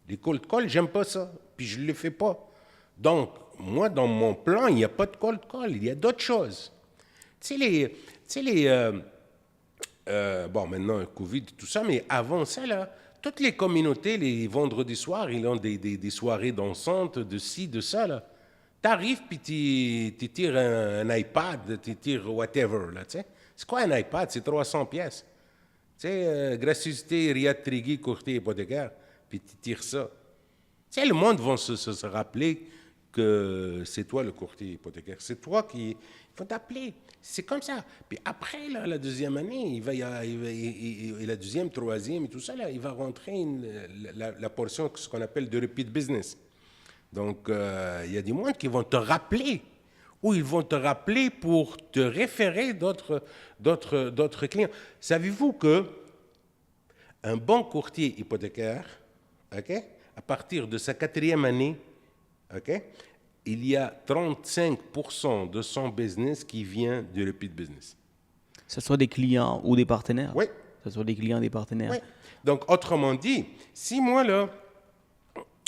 Les cold calls, j'aime pas ça. Puis je ne le fais pas. Donc, moi, dans mon plan, il n'y a pas de cold call. Il y a d'autres choses. Tu sais, bon, maintenant, Covid, tout ça, mais avant ça, là, toutes les communautés, les vendredis soirs, ils ont des soirées dansantes, de ci, de ça, là. Tu arrives, puis tu tires un iPad, tu tires whatever, là, tu sais. C'est quoi un iPad? C'est 300 pièces. Tu sais, gracieuseté, Riyad Trigui, courtier hypothécaire, puis tu tires ça. Tu sais, le monde va se rappeler que c'est toi le courtier hypothécaire. C'est toi qui... Il faut t'appeler. C'est comme ça. Puis après, là, la deuxième année, la deuxième, troisième et tout ça, là, il va rentrer la portion, ce qu'on appelle de repeat business. Donc, il y a des monde qui vont te rappeler, ou ils vont te rappeler pour te référer d'autres clients. Savez-vous que un bon courtier hypothécaire, okay, à partir de sa 4e année, okay, il y a 35% de son business qui vient du repeat business. Que ce soit des clients ou des partenaires? Oui. Que ce soit des clients, des partenaires? Oui. Donc, autrement dit, si moi, là,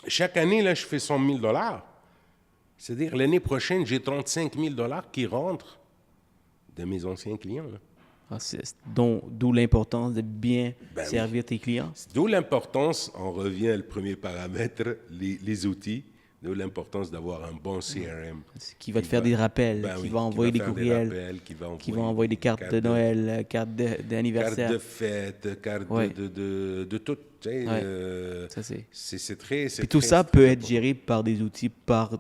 chaque année, là, je fais 100 000 $, c'est-à-dire l'année prochaine, j'ai 35 000 $ qui rentrent de mes anciens clients. Là. Ah, d'où l'importance de bien servir tes clients. D'où l'importance, on revient au premier paramètre, les outils, d'où l'importance d'avoir un bon CRM. Qui va te faire des rappels, qui va envoyer des courriels, qui va envoyer des cartes de Noël, cartes d'anniversaire. Cartes de fête, cartes de tout. Tu sais, c'est très... Puis tout ça peut être géré par des outils, par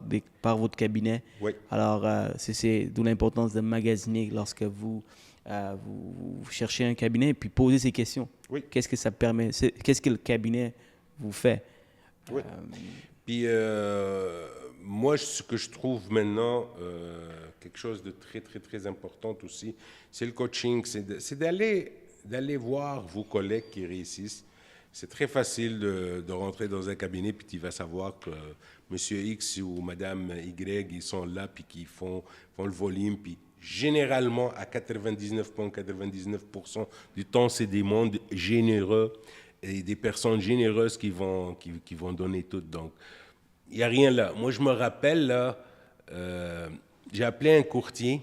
votre cabinet. Oui. Alors, c'est d'où l'importance de magasiner lorsque vous cherchez un cabinet et puis poser ces questions. Oui. Qu'est-ce que ça permet? Qu'est-ce que le cabinet vous fait? Oui. Puis moi, ce que je trouve maintenant, quelque chose de très, très, très important aussi, c'est le coaching. C'est d'aller voir vos collègues qui réussissent. C'est très facile de rentrer dans un cabinet puis tu vas savoir que Monsieur X ou Madame Y, ils sont là puis qu'ils font le volume. Puis généralement, à 99,99% du temps, c'est des mondes généreux et des personnes généreuses qui vont donner tout. Donc, il n'y a rien là. Moi, je me rappelle, là, j'ai appelé un courtier,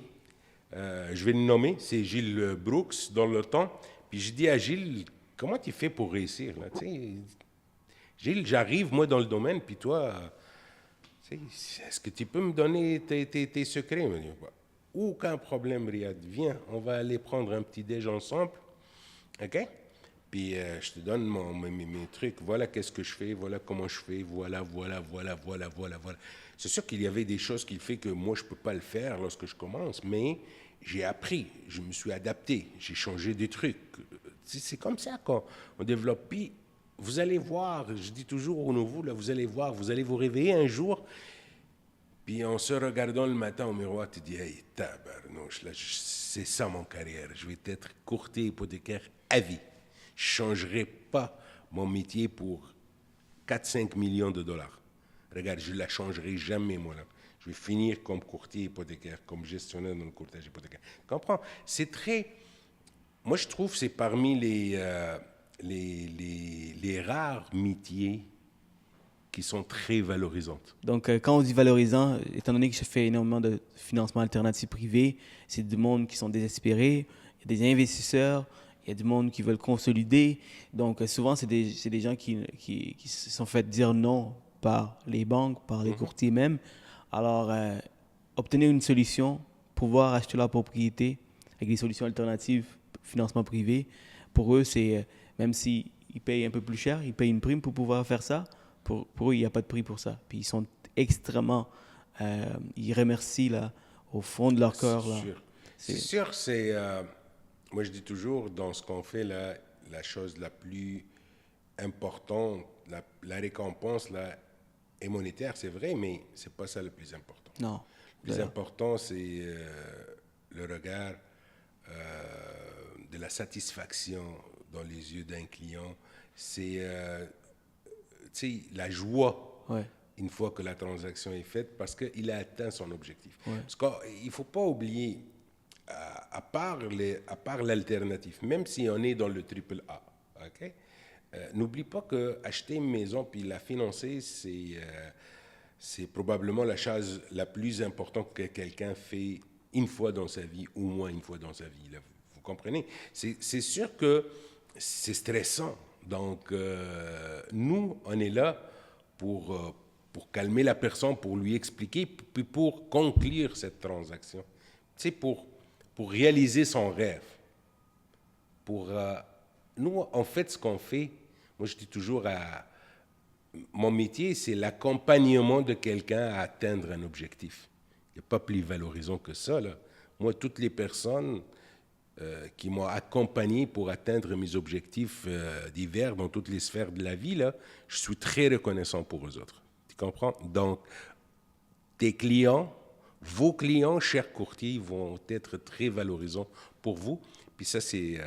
je vais le nommer, c'est Gilles Brooks, dans le temps. Puis je dis à Gilles, comment tu fais pour réussir, là? Tu sais, Gilles, j'arrive, moi, dans le domaine, puis toi, tu sais, est-ce que tu peux me donner tes secrets? Il m'a dit, bah, aucun problème, Riyad. Viens, on va aller prendre un petit déj ensemble. OK? Puis je te donne mes trucs. Voilà qu'est-ce que je fais, voilà comment je fais, voilà. C'est sûr qu'il y avait des choses qu'il fait que moi, je ne peux pas le faire lorsque je commence, mais j'ai appris, je me suis adapté, j'ai changé des trucs. C'est comme ça qu'on développe. Puis vous allez voir, je dis toujours aux nouveaux, là, vous allez voir, vous allez vous réveiller un jour, puis en se regardant le matin au miroir, tu dis, hey, tabarnouche, là, c'est ça mon carrière, je vais être courtier hypothécaire à vie. Je ne changerai pas mon métier pour 4-5 millions de dollars. Regarde, je ne la changerai jamais, moi, là. Je vais finir comme courtier hypothécaire, comme gestionnaire dans le courtage hypothécaire. Tu comprends? C'est très... Moi, je trouve que c'est parmi les rares métiers qui sont très valorisantes. Donc, quand on dit valorisant, étant donné que je fais énormément de financement alternatif privé, c'est du monde qui sont désespérés, il y a des investisseurs, il y a du monde qui veulent consolider. Donc, souvent, c'est des gens qui se sont fait dire non par les banques, par les courtiers même. Alors, obtenir une solution, pouvoir acheter leur propriété avec des solutions alternatives, financement privé, pour eux, c'est, même s'ils payent un peu plus cher, ils payent une prime pour pouvoir faire ça. Pour eux, il n'y a pas de prix pour ça. Puis ils sont extrêmement... ils remercient là, au fond de leur cœur. C'est sûr, moi, je dis toujours, dans ce qu'on fait, là, la chose la plus importante, la récompense là, est monétaire, c'est vrai, mais ce n'est pas ça le plus important. Non. Le plus important, c'est le regard de la satisfaction dans les yeux d'un client. C'est la joie une fois que la transaction est faite parce qu'il a atteint son objectif. Ouais. Parce qu'il ne faut pas oublier, à part l'alternative, même si on est dans le triple A, okay? N'oublie pas qu'acheter une maison puis la financer, c'est probablement la chose la plus importante que quelqu'un fait une fois dans sa vie, au moins une fois dans sa vie. Là, vous comprenez? C'est sûr que c'est stressant. Donc, nous, on est là pour calmer la personne, pour lui expliquer, puis pour conclure cette transaction. Tu sais, pour réaliser son rêve. Nous, en fait, ce qu'on fait, moi, je dis toujours, mon métier, c'est l'accompagnement de quelqu'un à atteindre un objectif. Il n'y a pas plus valorisant que ça, là. Moi, toutes les personnes qui m'ont accompagné pour atteindre mes objectifs divers dans toutes les sphères de la vie, là, je suis très reconnaissant pour eux autres. Tu comprends? Donc, tes clients, vos clients, chers courtiers, vont être très valorisants pour vous. Puis ça, c'est...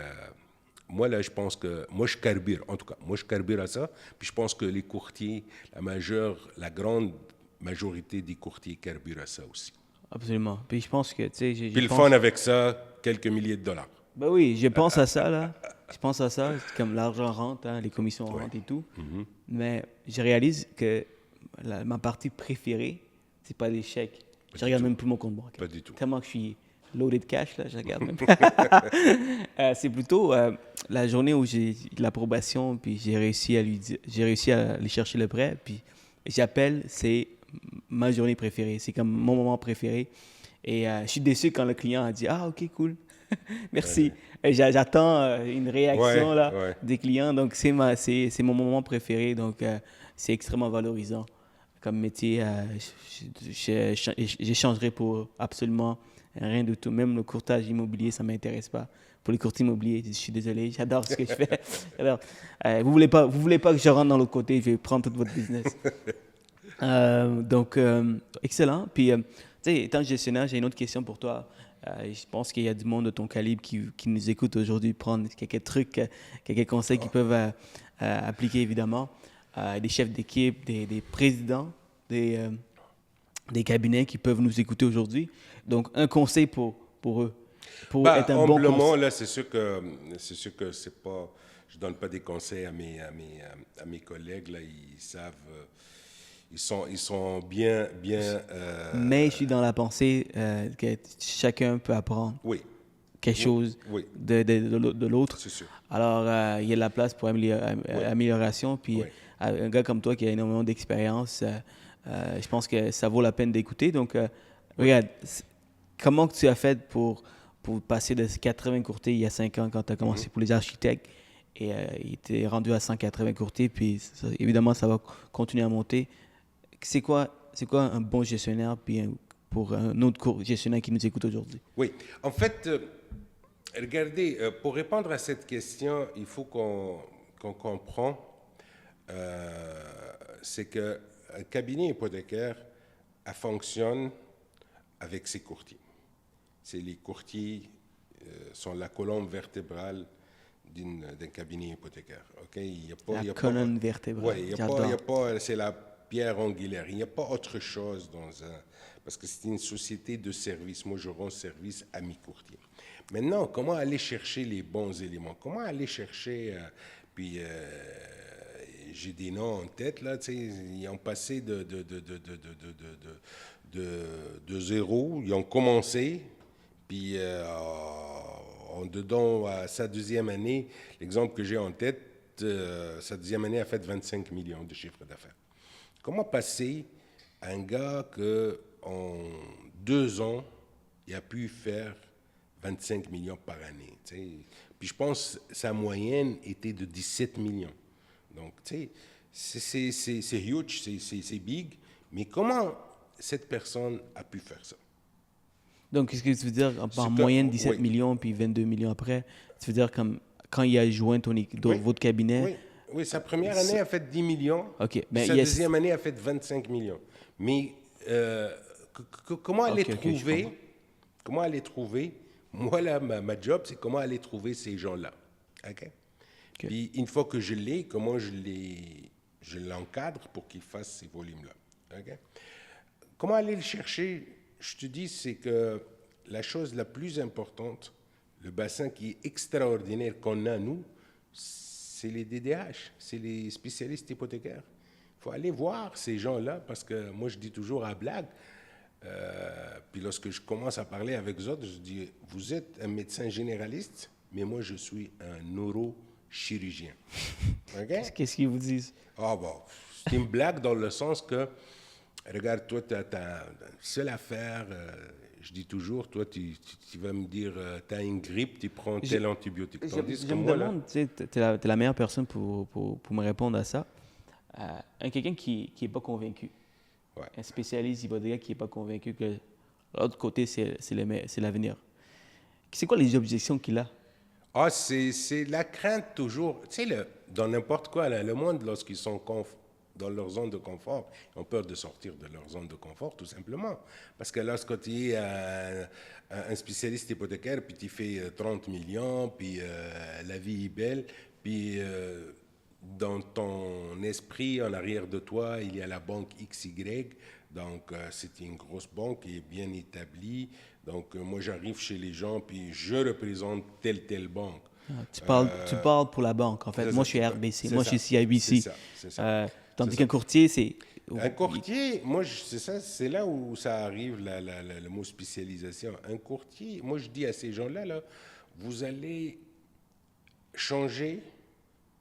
moi, là, je pense que... Moi, je carbure, en tout cas. Moi, je carbure à ça. Puis je pense que les courtiers, la grande majorité des courtiers carburent à ça aussi. Absolument. Puis je pense que, tu sais... Puis le fun avec ça, quelques milliers de dollars. Ben oui, je pense à ça, là. Je pense à ça, comme l'argent rentre, hein, les commissions rentrent et tout. Mm-hmm. Mais je réalise que ma partie préférée, c'est pas les chèques. Je regarde même plus mon compte bancaire. Pas du tout. Tellement que je suis loaded cash, là, je regarde même pas. C'est plutôt la journée où j'ai l'approbation, puis j'ai réussi à aller chercher le prêt, puis j'appelle, c'est ma journée préférée. C'est comme mon moment préféré. Et je suis déçu quand le client a dit « Ah, OK, cool. Merci. » Et j'attends une réaction des clients. Donc, c'est mon moment préféré. Donc, c'est extrêmement valorisant comme métier. J'échangerai pour absolument rien du tout. Même le courtage immobilier, ça ne m'intéresse pas. Pour les courtiers immobiliers, je suis désolé. J'adore ce que je fais. Alors, vous voulez pas que je rentre dans l'autre côté, je vais prendre tout votre business. Donc, excellent. Puis, tu sais, étant gestionnaire, j'ai une autre question pour toi. Je pense qu'il y a du monde de ton calibre qui nous écoute aujourd'hui, prendre quelques trucs, quelques conseils qu'ils peuvent appliquer, évidemment. Des chefs d'équipe, des présidents, des cabinets qui peuvent nous écouter aujourd'hui. Donc, un conseil pour eux, pour être un bon conseiller. Là, c'est sûr que c'est pas... Je donne pas des conseils à mes collègues. Là, ils savent ils sont bien, bien. Mais je suis dans la pensée que chacun peut apprendre Oui, quelque chose oui, de l'autre. c'est sûr. Alors, il y a de la place pour amélioration. Puis, Oui. un gars comme toi qui a énormément d'expérience, je pense que ça vaut la peine d'écouter. Donc, regarde, comment que tu as fait pour passer de 80 courtiers il y a 5 ans quand tu as commencé pour les architectes et il était rendu à 180 courtiers, puis évidemment, ça va continuer à monter. C'est quoi un bon gestionnaire puis pour un autre gestionnaire qui nous écoute aujourd'hui? Oui, en fait, regardez, pour répondre à cette question, il faut qu'on comprend, c'est qu'un cabinet hypothécaire fonctionne avec ses courtiers. Les courtiers sont la colonne vertébrale d'un cabinet hypothécaire. Okay? La colonne vertébrale. Ouais, c'est la pierre angulaire. Il n'y a pas autre chose parce que c'est une société de service. Moi, je rends service à mes courtiers. Maintenant, comment aller chercher les bons éléments? Comment aller chercher... j'ai des noms en tête, là, ils ont passé de zéro, ils ont commencé, puis dedans, à sa deuxième année, l'exemple que j'ai en tête, sa deuxième année a fait 25 millions de chiffre d'affaires. Comment passer à un gars qu'en 2 ans, il a pu faire 25 millions par année, t'sais? Puis je pense que sa moyenne était de 17 millions. Donc, tu sais, c'est huge, c'est big, mais comment cette personne a pu faire ça? Donc, qu'est-ce que tu veux dire en moyenne 17 millions puis 22 millions après? Tu veux dire comme quand il a joint votre cabinet? Oui, sa première année a fait 10 millions. OK. Sa deuxième année a fait 25 millions. Mais comment aller trouver? Comment aller trouver? Moi, là, ma job, c'est comment aller trouver ces gens-là. OK? Puis, une fois que je l'ai, comment je l'encadre pour qu'il fasse ces volumes-là. OK? Comment aller le chercher? Je te dis, c'est que la chose la plus importante, le bassin qui est extraordinaire qu'on a, nous, c'est les DDH, c'est les spécialistes hypothécaires. Il faut aller voir ces gens-là, parce que moi, je dis toujours à blague, puis lorsque je commence à parler avec eux autres, je dis, vous êtes un médecin généraliste, mais moi, je suis un neurochirurgien. Okay? Qu'est-ce qu'ils vous disent? Ah bon, c'est une blague dans le sens que, regarde, toi, tu as une seule affaire, je dis toujours, toi, tu vas me dire, tu as une grippe, tu prends tel antibiotique. Je me demande, tu es la meilleure personne pour me répondre à ça. Quelqu'un qui n'est pas convaincu. Ouais. Un spécialiste hypothécaire qui n'est pas convaincu que l'autre côté, c'est l'avenir. C'est quoi les objections qu'il a? Ah, c'est la crainte toujours. Tu sais, dans n'importe quoi, là, le monde, lorsqu'ils sont dans leur zone de confort, ils ont peur de sortir de leur zone de confort, tout simplement. Parce que lorsque tu es un spécialiste hypothécaire, puis tu fais 30 millions, puis la vie est belle, puis dans ton esprit, en arrière de toi, il y a la banque XY. Donc, c'est une grosse banque qui est bien établie. Donc, moi, j'arrive chez les gens, puis je représente telle banque. Tu parles pour la banque, en fait. Moi, je suis RBC. Moi, je suis CIBC. C'est ça. Tandis qu'un courtier, c'est... Un courtier, moi, c'est là où ça arrive, le mot spécialisation. Un courtier, moi, je dis à ces gens-là, là, vous allez changer,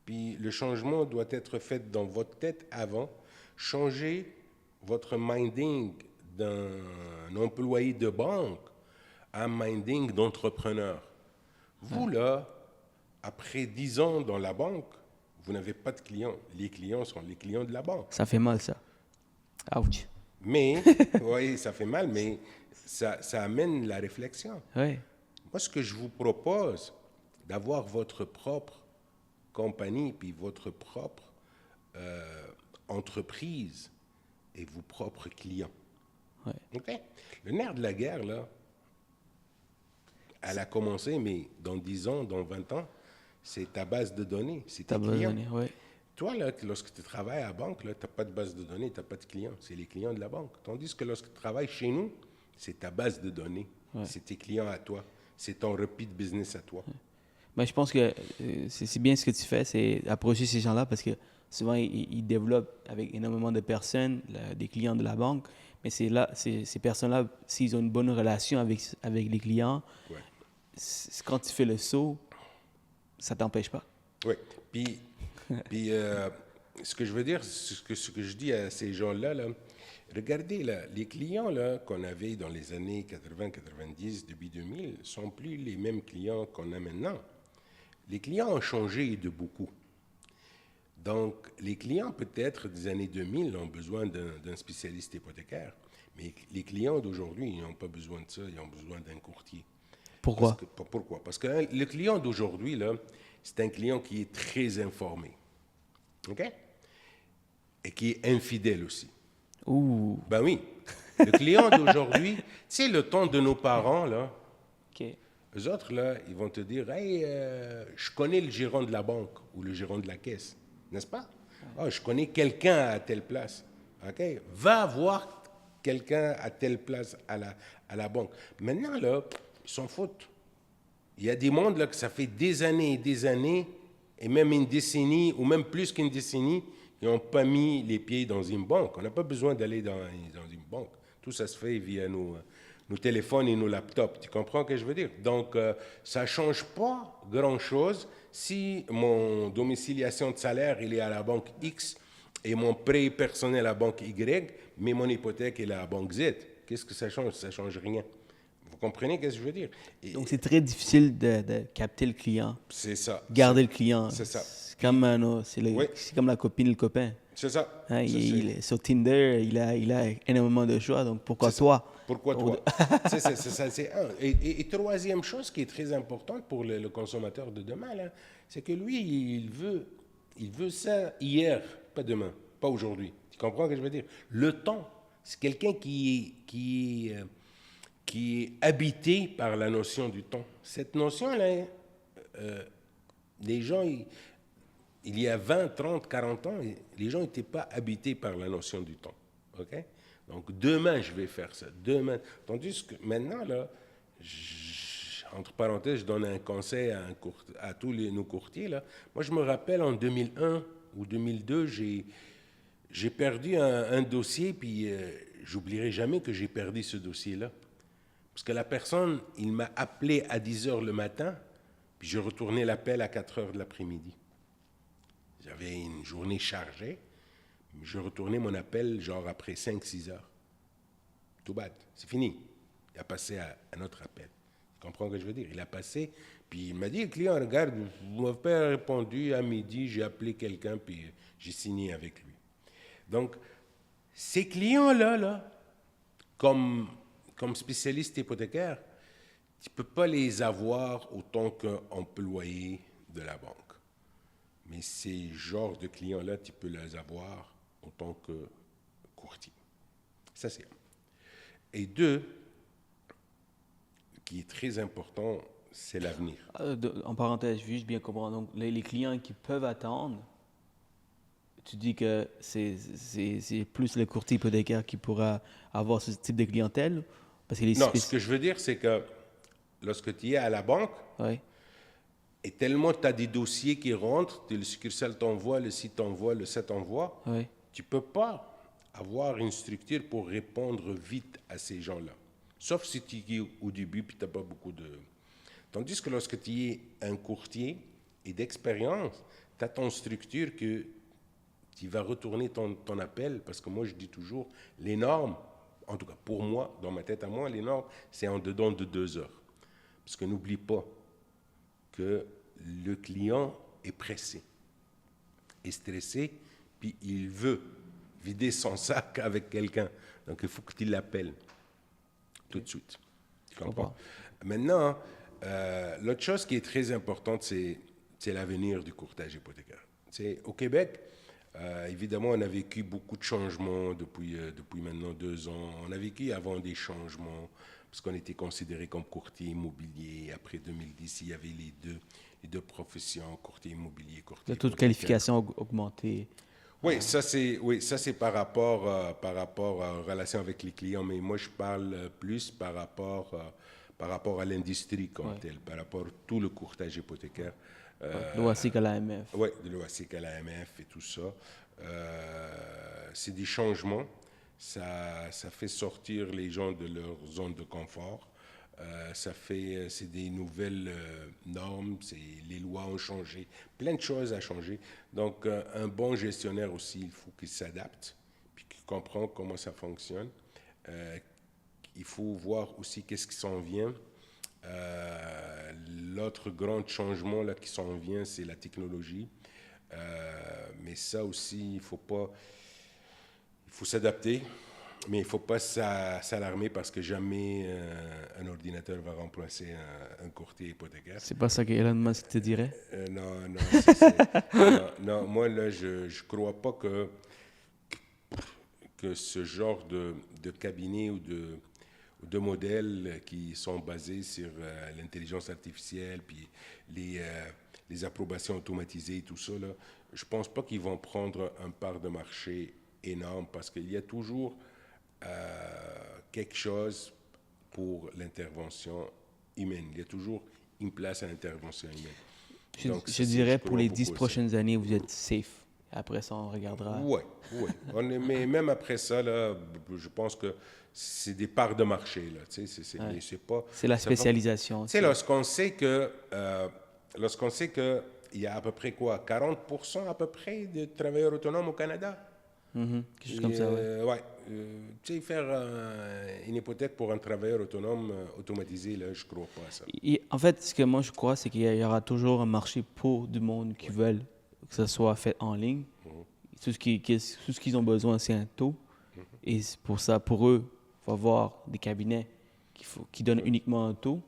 puis le changement doit être fait dans votre tête avant. Changer votre minding d'un employé de banque à un minding d'entrepreneur. Vous, là, après 10 ans dans la banque, vous n'avez pas de clients. Les clients sont les clients de la banque. Ça fait mal, ça. Ouch. Mais, oui, ça fait mal, mais ça amène la réflexion. Oui. Moi, ce que je vous propose, d'avoir votre propre compagnie, puis votre propre entreprise et vos propres clients. Ouais. Okay? Le nerf de la guerre, là, elle a commencé, mais dans 10 ans, dans 20 ans, c'est ta base de données, c'est tes clients. Ouais. Toi, là, lorsque tu travailles à la banque, tu n'as pas de base de données, tu n'as pas de clients. C'est les clients de la banque. Tandis que lorsque tu travailles chez nous, c'est ta base de données. Ouais. C'est tes clients à toi. C'est ton repeat business à toi. Ben, je pense que c'est bien ce que tu fais, c'est approcher ces gens-là parce que souvent, ils développent avec énormément de personnes, des clients de la banque, mais c'est là, ces personnes-là, s'ils ont une bonne relation avec les clients, Ouais. quand tu fais le saut, ça t'empêche pas. Oui. Puis ce que je veux dire, ce que je dis à ces gens-là, là, regardez, là, les clients là, qu'on avait dans les années 80, 90, début 2000, ne sont plus les mêmes clients qu'on a maintenant. Les clients ont changé de beaucoup. Donc, les clients, peut-être, des années 2000 ont besoin d'un spécialiste hypothécaire. Mais les clients d'aujourd'hui, ils n'ont pas besoin de ça, ils ont besoin d'un courtier. Pourquoi? Pourquoi? Parce que le client d'aujourd'hui, là, c'est un client qui est très informé. OK? Et qui est infidèle aussi. Ouh, Ben oui. Le client d'aujourd'hui, tu sais, le temps de nos parents, là, OK. eux autres, là, ils vont te dire, hey, je connais le gérant de la banque ou le gérant de la caisse, n'est-ce pas? Ah, je connais quelqu'un à telle place. OK? Va voir quelqu'un à telle place à la banque. Maintenant, là, ils s'en foutent. Il y a des mondes, là, que ça fait des années, et même une décennie, ou même plus qu'une décennie, ils n'ont pas mis les pieds dans une banque. On n'a pas besoin d'aller dans une banque. Tout ça se fait via nos téléphones et nos laptops. Tu comprends ce que je veux dire? Donc, ça ne change pas grand-chose si mon domiciliation de salaire, il est à la banque X et mon prêt personnel à la banque Y, mais mon hypothèque, il est à la banque Z. Qu'est-ce que ça change? Ça ne change rien. Vous comprenez ce que je veux dire? Et Donc, c'est très difficile de capter le client, c'est ça. garder le client. C'est ça. C'est comme, Oui. c'est comme la copine et le copain. C'est ça. Hein, Ça, il est sur Tinder, il a énormément de choix, donc pourquoi toi? Pourquoi toi? C'est ça, c'est un. Et troisième chose qui est très importante pour le consommateur de demain, là, c'est que lui, il veut ça hier, pas demain, pas aujourd'hui. Tu comprends ce que je veux dire? Le temps, c'est quelqu'un qui est habité par la notion du temps. Cette notion-là, les gens, il y a 20, 30, 40 ans, les gens n'étaient pas habités par la notion du temps. OK? Donc, demain, je vais faire ça. Demain. Tandis que maintenant, là, entre parenthèses, je donne un conseil à tous nos courtiers. Là. Moi, je me rappelle en 2001 ou 2002, j'ai perdu un dossier, puis j'oublierai jamais que j'ai perdu ce dossier-là. Parce que la personne, il m'a appelé à 10 heures le matin, puis je retournais l'appel à 4 heures de l'après-midi. J'avais une journée chargée. Je retournais mon appel genre après 5-6 heures. Tout bad. C'est fini. Il a passé à un autre appel. Tu comprends ce que je veux dire? Il a passé, puis il m'a dit, le client, regarde, vous m'avez pas répondu à midi, j'ai appelé quelqu'un, puis j'ai signé avec lui. Donc, ces clients-là, comme spécialiste hypothécaire, tu ne peux pas les avoir autant qu'employé de la banque. Mais ces genres de clients-là, tu peux les avoir en tant que courtier. Ça, c'est un. Et deux, qui est très important, c'est l'avenir. En parenthèse, juste bien comprendre, donc les clients qui peuvent attendre, tu dis que c'est plus le courtier hypothécaire qui pourra avoir ce type de clientèle? Parce que Non, ce que je veux dire, c'est que lorsque tu es à la banque, oui. et tellement tu as des dossiers qui rentrent, le succursale t'envoie, le site t'envoie, le site t'envoie, Oui. tu ne peux pas avoir une structure pour répondre vite à ces gens-là. Sauf si tu es au début et tu n'as pas beaucoup de... Tandis que lorsque tu es un courtier et d'expérience, tu as ton structure que tu vas retourner ton appel, parce que moi je dis toujours, les normes, en tout cas pour moi, dans ma tête à moi, les normes, c'est en dedans de 2 heures. Parce que n'oublie pas que le client est pressé, est stressé, puis il veut vider son sac avec quelqu'un. Donc, il faut que tu l'appelles tout de suite. Tu comprends? Maintenant, l'autre chose qui est très importante, c'est l'avenir du courtage hypothécaire. Au Québec, évidemment, on a vécu beaucoup de changements depuis maintenant 2 ans. On a vécu avant des changements, parce qu'on était considéré comme courtier immobilier. Après 2010, il y avait les deux professions, courtier immobilier, courtier Le taux de qualification augmenté. Oui, ça c'est par rapport à relation avec les clients, mais moi je parle plus par rapport par rapport à l'industrie comme telle, par rapport à tout le courtage hypothécaire. L'OASIC à l'AMF. Oui, de l'OASIC à l'AMF et tout ça. C'est des changements. Ça fait sortir les gens de leur zone de confort. C'est des nouvelles normes, les lois ont changé, plein de choses ont changé. Donc, un bon gestionnaire aussi, il faut qu'il s'adapte, puis qu'il comprenne comment ça fonctionne. Il faut voir aussi qu'est-ce qui s'en vient. L'autre grand changement là, qui s'en vient, c'est la technologie. Mais ça aussi, il faut s'adapter. Mais il ne faut pas s'alarmer parce que jamais un ordinateur va remplacer un courtier hypothécaire. C'est pas ça que Elon Musk te dirait? Non, non, moi là, je ne crois pas que ce genre de cabinet ou de modèles qui sont basés sur l'intelligence artificielle, puis les approbations automatisées, tout ça, là, je ne pense pas qu'ils vont prendre un part de marché énorme parce qu'il y a toujours quelque chose pour l'intervention humaine. Il y a toujours une place à l'intervention humaine. Donc, je dirais pour les 10 prochaines années, vous êtes safe. Après ça, on regardera. Oui. Mais même après ça, là, je pense que c'est des parts de marché. Là, c'est la spécialisation. C'est lorsqu'on sait que il y a à peu près 40% à peu près de travailleurs autonomes au Canada. Quelque chose comme ça, faire une hypothèque pour un travailleur autonome automatisé, là, je ne crois pas à ça. En fait, ce que moi je crois, c'est qu'il y aura toujours un marché pour du monde qui veulent que ça soit fait en ligne. Tout ce qu'ils ont besoin, c'est un taux. Et c'est pour ça, pour eux, il faut avoir des cabinets qui donnent uniquement un taux,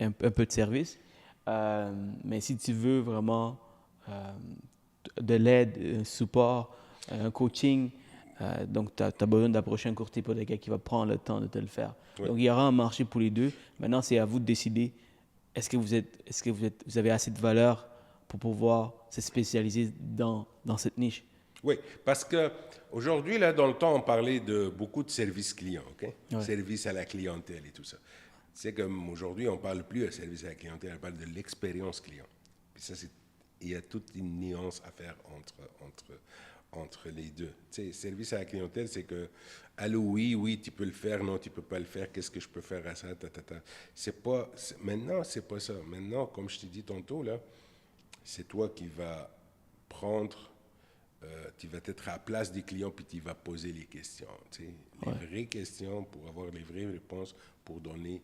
un peu de service. Mais si tu veux vraiment de l'aide, un support, un coaching, donc tu as besoin d'approcher un courtier hypothécaire qui va prendre le temps de te le faire. Oui. Donc il y aura un marché pour les deux. Maintenant, c'est à vous de décider est-ce que vous avez assez de valeur pour pouvoir se spécialiser dans cette niche. Oui, parce qu'aujourd'hui, là, dans le temps, on parlait de beaucoup de services clients, OK? Ouais. Service à la clientèle et tout ça. C'est comme aujourd'hui, on ne parle plus de service à la clientèle, on parle de l'expérience client. Puis ça, il y a toute une nuance à faire entre les deux. Tu sais, service à la clientèle, c'est que, allô, oui, tu peux le faire, non, tu ne peux pas le faire, qu'est-ce que je peux faire à ça, Maintenant, c'est pas ça. Maintenant, comme je t'ai dit tantôt, là, c'est toi qui vas prendre, tu vas être à la place des clients, puis tu vas poser les questions, tu sais, les vraies questions pour avoir les vraies réponses, pour donner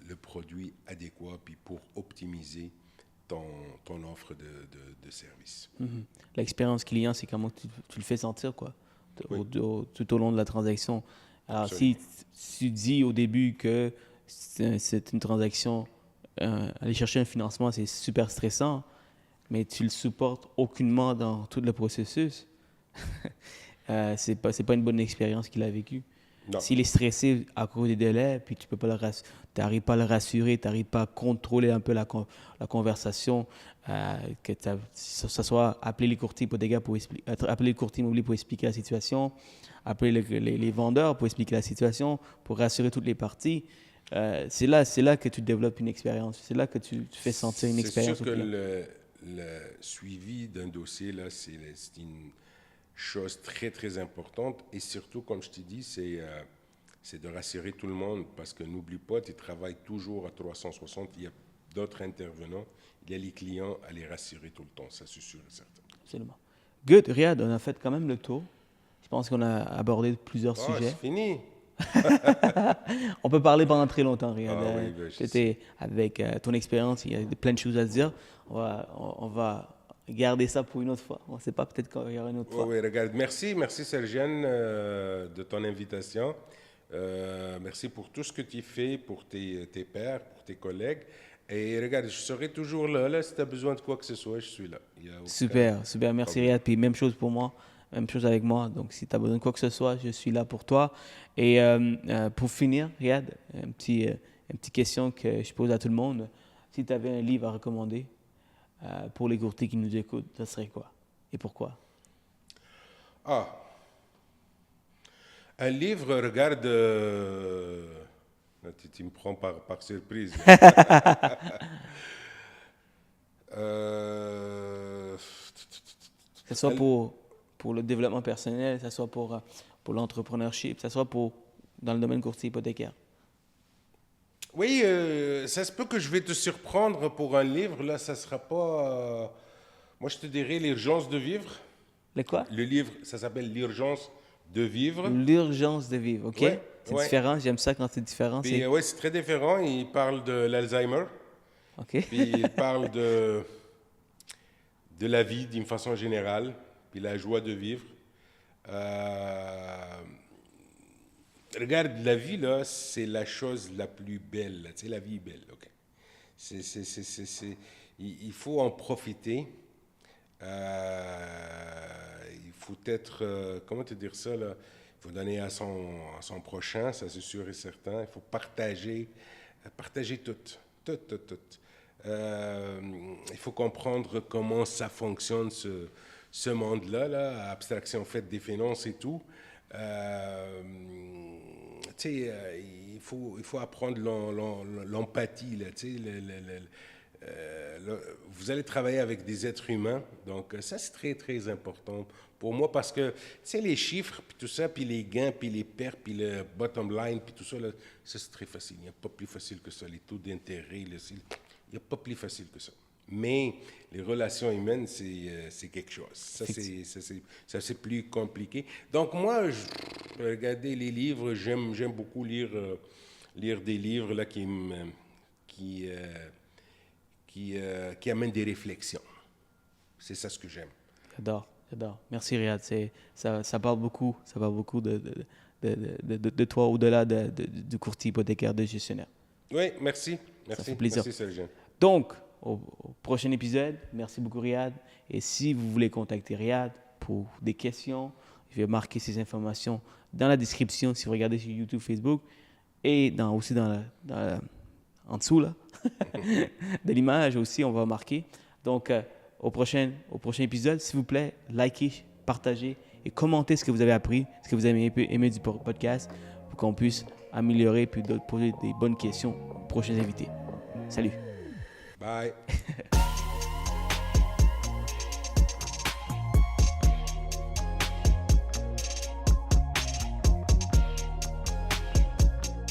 le produit adéquat, puis pour optimiser ton offre de service. Mm-hmm. L'expérience client, c'est comment tu le fais sentir, quoi, tout au long de la transaction. Alors, si tu dis au début que c'est une transaction, aller chercher un financement, c'est super stressant, mais tu le supportes aucunement dans tout le processus, c'est pas une bonne expérience qu'il a vécue. S'il est stressé à cause des délais, puis tu n'arrives pas à le rassurer, tu n'arrives pas à contrôler un peu la conversation, que ça soit appeler les courtiers hypothécaires appeler le courtier immobilier pour expliquer la situation, appeler les vendeurs pour expliquer la situation, pour rassurer toutes les parties. C'est là que tu développes une expérience. C'est là que tu fais sentir une expérience. C'est sûr que le suivi d'un dossier, là, c'est une chose très, très importante. Et surtout, comme je t'ai dit, c'est de rassurer tout le monde. Parce que n'oublie pas, tu travailles toujours à 360. Il y a d'autres intervenants. Il y a les clients à les rassurer tout le temps. Ça, c'est sûr et certain. Absolument. Good. Riyad, on a fait quand même le tour. Je pense qu'on a abordé plusieurs sujets. C'est fini. On peut parler pendant très longtemps, Riyad. Avec ton expérience, il y a plein de choses à dire. On va garder ça pour une autre fois. On ne sait pas, peut-être qu'il y aura une autre fois. Oui, regarde. Merci Sergiane, de ton invitation. Merci pour tout ce que tu fais pour tes pairs, pour tes collègues. Et regarde, je serai toujours là. Si tu as besoin de quoi que ce soit, je suis là. Super. Merci Riyad. Puis même chose pour moi. Même chose avec moi. Donc, si tu as besoin de quoi que ce soit, je suis là pour toi. Et pour finir, Riyad, une petite question que je pose à tout le monde. Si tu avais un livre à recommander pour les courtiers qui nous écoutent, ça serait quoi? Et pourquoi? Un livre, regarde... tu me prends par surprise. Que ce soit pour le développement personnel, que ce soit pour l'entrepreneurship, que ce soit dans le domaine courtier hypothécaire. Oui, ça se peut que je vais te surprendre pour un livre. Là, ça sera pas... moi, je te dirais l'urgence de vivre. Le quoi? Le livre, ça s'appelle L'urgence de vivre. L'urgence de vivre, OK? Ouais, C'est ouais. différent, j'aime ça quand c'est différent. Puis, ouais, c'est très différent. Il parle de l'Alzheimer. OK. Puis il parle de la vie d'une façon générale, puis la joie de vivre. Regarde, la vie, là, c'est la chose la plus belle. Là. Tu sais, la vie est belle, OK? Il faut en profiter. Il faut être... comment te dire ça, là? Il faut donner à son prochain, ça c'est sûr et certain. Il faut partager tout. Il faut comprendre comment ça fonctionne, ce monde-là, là, abstraction faite des finances et tout. Il faut apprendre l'empathie. Là, vous allez travailler avec des êtres humains, donc ça c'est très très important pour moi parce que les chiffres, puis tout ça, puis les gains, puis les pertes, puis le bottom line, puis tout ça, là, ça c'est très facile. Il n'y a pas plus facile que ça. Les taux d'intérêt, il n'y a pas plus facile que ça. Mais les relations humaines, c'est quelque chose. Ça, c'est plus compliqué. Donc, moi, regardez les livres. J'aime beaucoup lire des livres là, qui amènent des réflexions. C'est ça ce que j'aime. J'adore. Merci, Riyad. Ça parle beaucoup de toi au-delà du courtier hypothécaire de gestionnaire. Oui, merci. Ça fait plaisir. Merci, Sergent. Donc, au prochain épisode, merci beaucoup, Riyad. Et si vous voulez contacter Riyad pour des questions, je vais marquer ces informations dans la description si vous regardez sur YouTube, Facebook et aussi en dessous là, de l'image aussi, on va marquer. Donc, au prochain épisode, s'il vous plaît, likez, partagez et commentez ce que vous avez appris, ce que vous avez aimé du podcast pour qu'on puisse améliorer et puis poser des bonnes questions aux prochains invités. Salut! Bye!